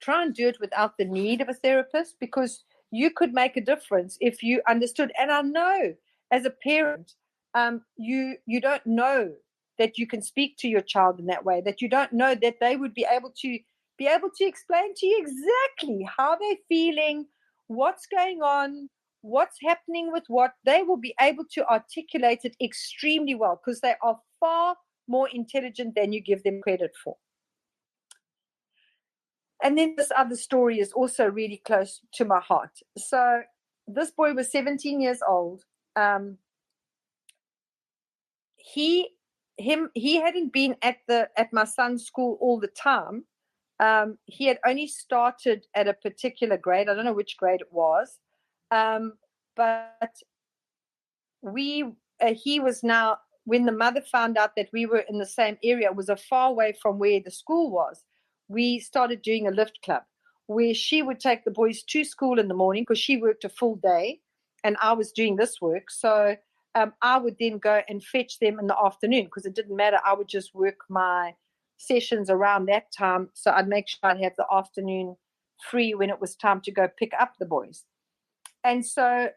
Try and do it without the need of a therapist, because you could make a difference if you understood. And I know as a parent, you don't know that you can speak to your child in that way, that you don't know that they would be able to explain to you exactly how they're feeling, what's going on, what's happening with what. They will be able to articulate it extremely well, because they are far more intelligent than you give them credit for. And then this other story is also really close to my heart. So this boy was 17 years old. He hadn't been at my son's school all the time. He had only started at a particular grade. I don't know which grade it was. But he was now, when the mother found out that we were in the same area, it was a far away from where the school was. We started doing a lift club where she would take the boys to school in the morning, because she worked a full day and I was doing this work. So I would then go and fetch them in the afternoon, because it didn't matter. I would just work my sessions around that time. So I'd make sure I'd have the afternoon free when it was time to go pick up the boys. And so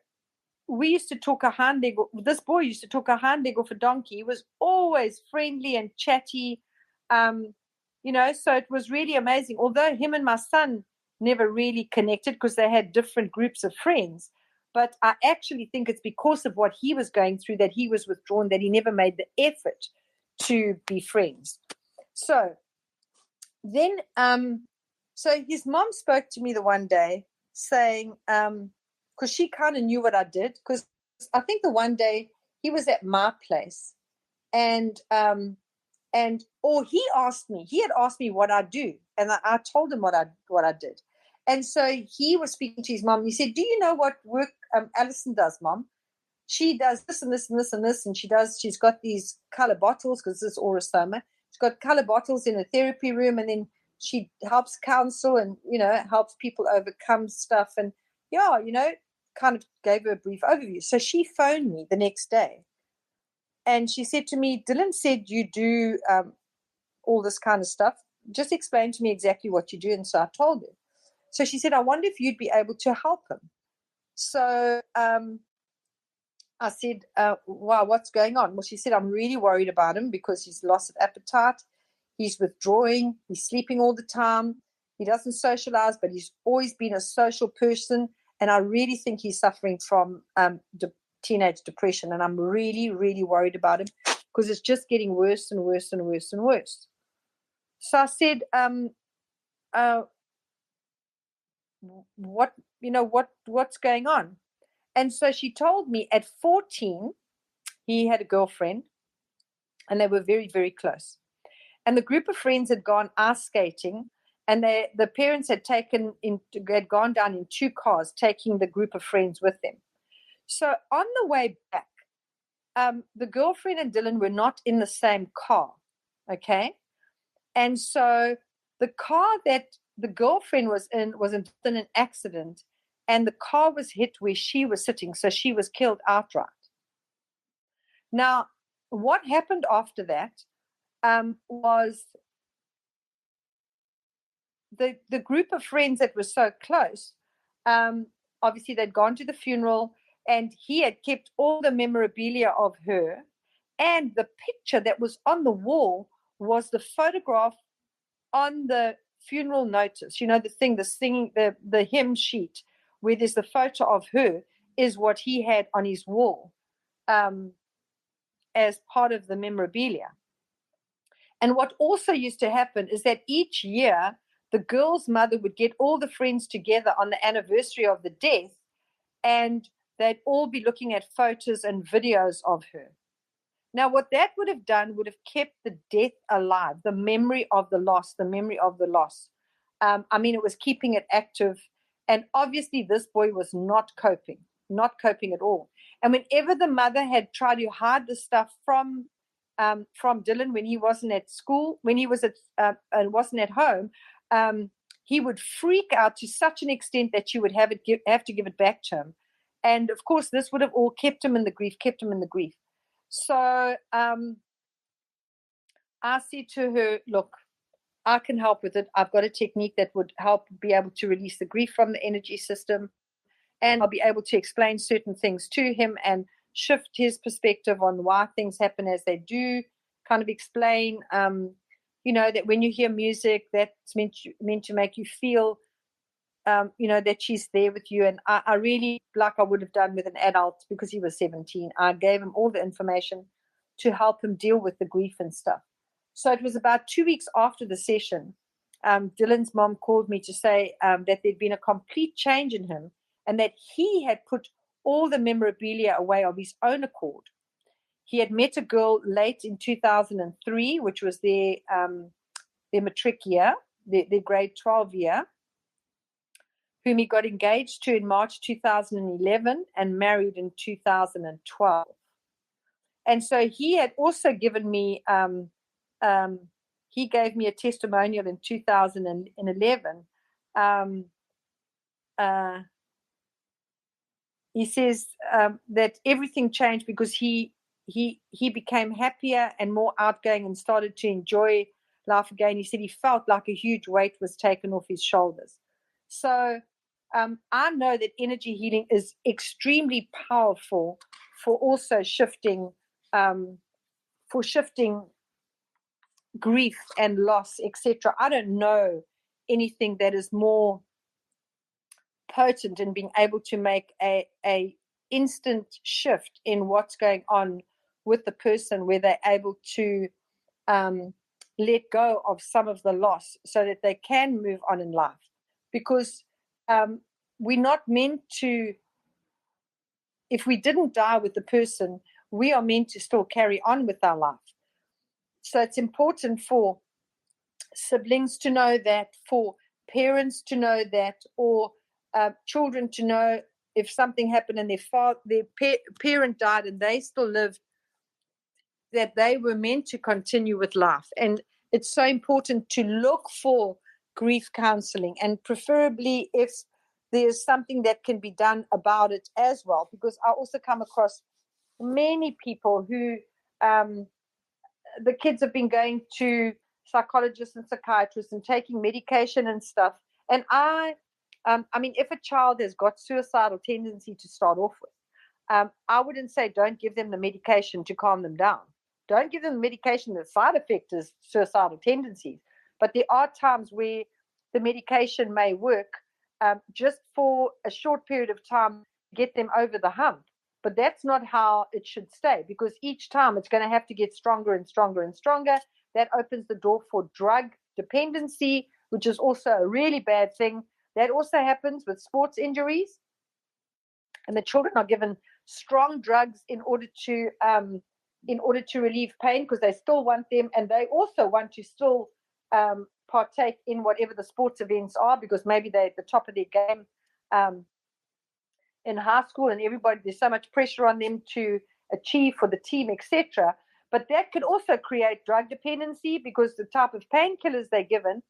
we used to talk a hind leg. This boy used to talk a hind leg off a donkey. He was always friendly and chatty. So it was really amazing. Although him and my son never really connected, because they had different groups of friends. But I actually think it's because of what he was going through that he was withdrawn, that he never made the effort to be friends. So then, so his mom spoke to me the one day saying, because she kind of knew what I did, because I think the one day he was at my place, or he had asked me what I do, and I told him what I did. And so he was speaking to his mom. He said, do you know what work Allison does, Mom? She does this and this and this and this, and she's got these color bottles, because this is Orosoma. She's got color bottles in a therapy room, and then she helps counsel and, helps people overcome stuff. And kind of gave her a brief overview. So she phoned me the next day, and she said to me, Dylan said you do all this kind of stuff. Just explain to me exactly what you do. And so I told her. So she said, I wonder if you'd be able to help him. So I said, wow, what's going on? Well, she said, I'm really worried about him because he's lost of appetite. He's withdrawing. He's sleeping all the time. He doesn't socialize, but he's always been a social person. And I really think he's suffering from teenage depression. And I'm really, really worried about him, because it's just getting worse and worse and worse and worse. So I said, what's going on? And so she told me at 14, he had a girlfriend, and they were very, very close. And the group of friends had gone ice skating, And the parents had gone down in 2 cars, taking the group of friends with them. So on the way back, the girlfriend and Dylan were not in the same car, okay? And so the car that the girlfriend was in an accident, and the car was hit where she was sitting, so she was killed outright. Now, what happened after that was the group of friends that were so close, obviously they'd gone to the funeral, and he had kept all the memorabilia of her, and the picture that was on the wall was the photograph on the funeral notice. You know, the hymn sheet where there's the photo of her is what he had on his wall as part of the memorabilia. And what also used to happen is that each year, the girl's mother would get all the friends together on the anniversary of the death, and they'd all be looking at photos and videos of her. Now, what that would have done would have kept the death alive, the memory of the loss. It was keeping it active. And obviously, this boy was not coping at all. And whenever the mother had tried to hide the stuff from Dylan when he wasn't at school, when he was wasn't at home, he would freak out to such an extent that she would have to give it back to him. And of course, this would have all kept him in the grief. So I said to her, look, I can help with it. I've got a technique that would help be able to release the grief from the energy system. And I'll be able to explain certain things to him and shift his perspective on why things happen as they do, kind of explain, that when you hear music, that's meant to make you feel, that she's there with you. And I really, like I would have done with an adult, because he was 17, I gave him all the information to help him deal with the grief and stuff. So it was about 2 weeks after the session, Dylan's mom called me to say that there'd been a complete change in him, and that he had put all the memorabilia away of his own accord. He had met a girl late in 2003, which was their matric year, their grade 12 year, whom he got engaged to in March 2011 and married in 2012. And so he had also given me, he gave me a testimonial in 2011. He says that everything changed because he became happier and more outgoing and started to enjoy life again. He said he felt like a huge weight was taken off his shoulders. So I know that energy healing is extremely powerful for also shifting grief and loss, etc. I don't know anything that is more potent in being able to make a instant shift in what's going on with the person, where they're able to let go of some of the loss so that they can move on in life. Because we're not meant to, if we didn't die with the person, we are meant to still carry on with our life. So it's important for siblings to know that, for parents to know that, or children to know if something happened and their parent died and they still lived, that they were meant to continue with life. And it's so important to look for grief counseling, and preferably if there's something that can be done about it as well, because I also come across many people who the kids have been going to psychologists and psychiatrists and taking medication and stuff. And if a child has got suicidal tendency to start off with, I wouldn't say don't give them the medication to calm them down. Don't give them the medication. The side effect is suicidal tendencies. But there are times where the medication may work just for a short period of time to get them over the hump. But that's not how it should stay, because each time it's going to have to get stronger and stronger and stronger. That opens the door for drug dependency, which is also a really bad thing. That also happens with sports injuries. And the children are given strong drugs in order to relieve pain, because they still want them, and they also want to still partake in whatever the sports events are, because maybe they're at the top of their game in high school, and there's so much pressure on them to achieve for the team, etc. But that could also create drug dependency, because the type of painkillers they're given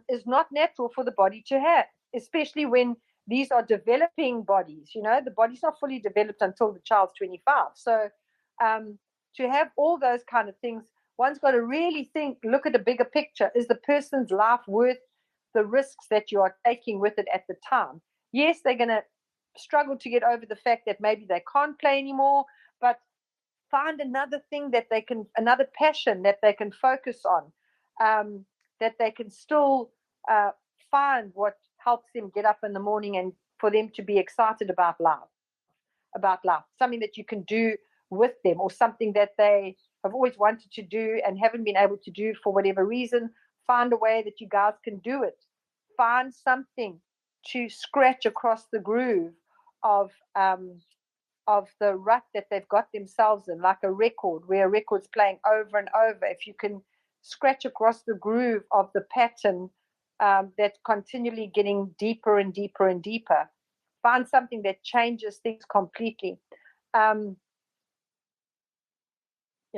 is not natural for the body to have, especially when these are developing bodies. The body's not fully developed until the child's 25. So to have all those kind of things, one's got to really look at a bigger picture. Is the person's life worth the risks that you are taking with it at the time? Yes, they're going to struggle to get over the fact that maybe they can't play anymore, but find another thing another passion that they can focus on, that they can still find what helps them get up in the morning and for them to be excited about life, something that you can do with them, or something that they have always wanted to do and haven't been able to do for whatever reason. Find a way that you guys can do it. Find something to scratch across the groove of the rut that they've got themselves in, like a record, where a record's playing over and over. If you can scratch across the groove of the pattern that's continually getting deeper and deeper and deeper, find something that changes things completely.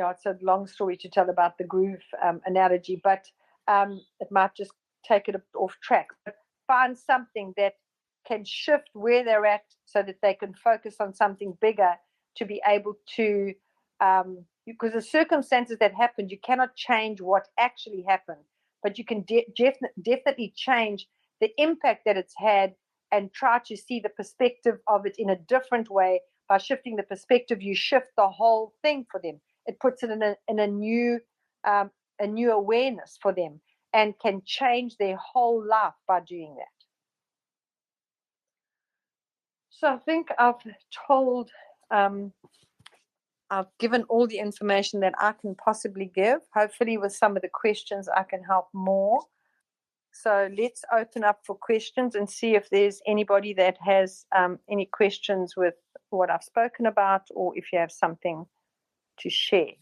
It's a long story to tell about the groove analogy, but it might just take it off track. But find something that can shift where they're at so that they can focus on something bigger, to be able to, because the circumstances that happened, you cannot change what actually happened, but you can definitely change the impact that it's had, and try to see the perspective of it in a different way. By shifting the perspective, you shift the whole thing for them. It puts it in a new awareness for them, and can change their whole life by doing that. So I think I've given all the information that I can possibly give. Hopefully with some of the questions I can help more. So let's open up for questions and see if there's anybody that has any questions with what I've spoken about, or if you have something to share.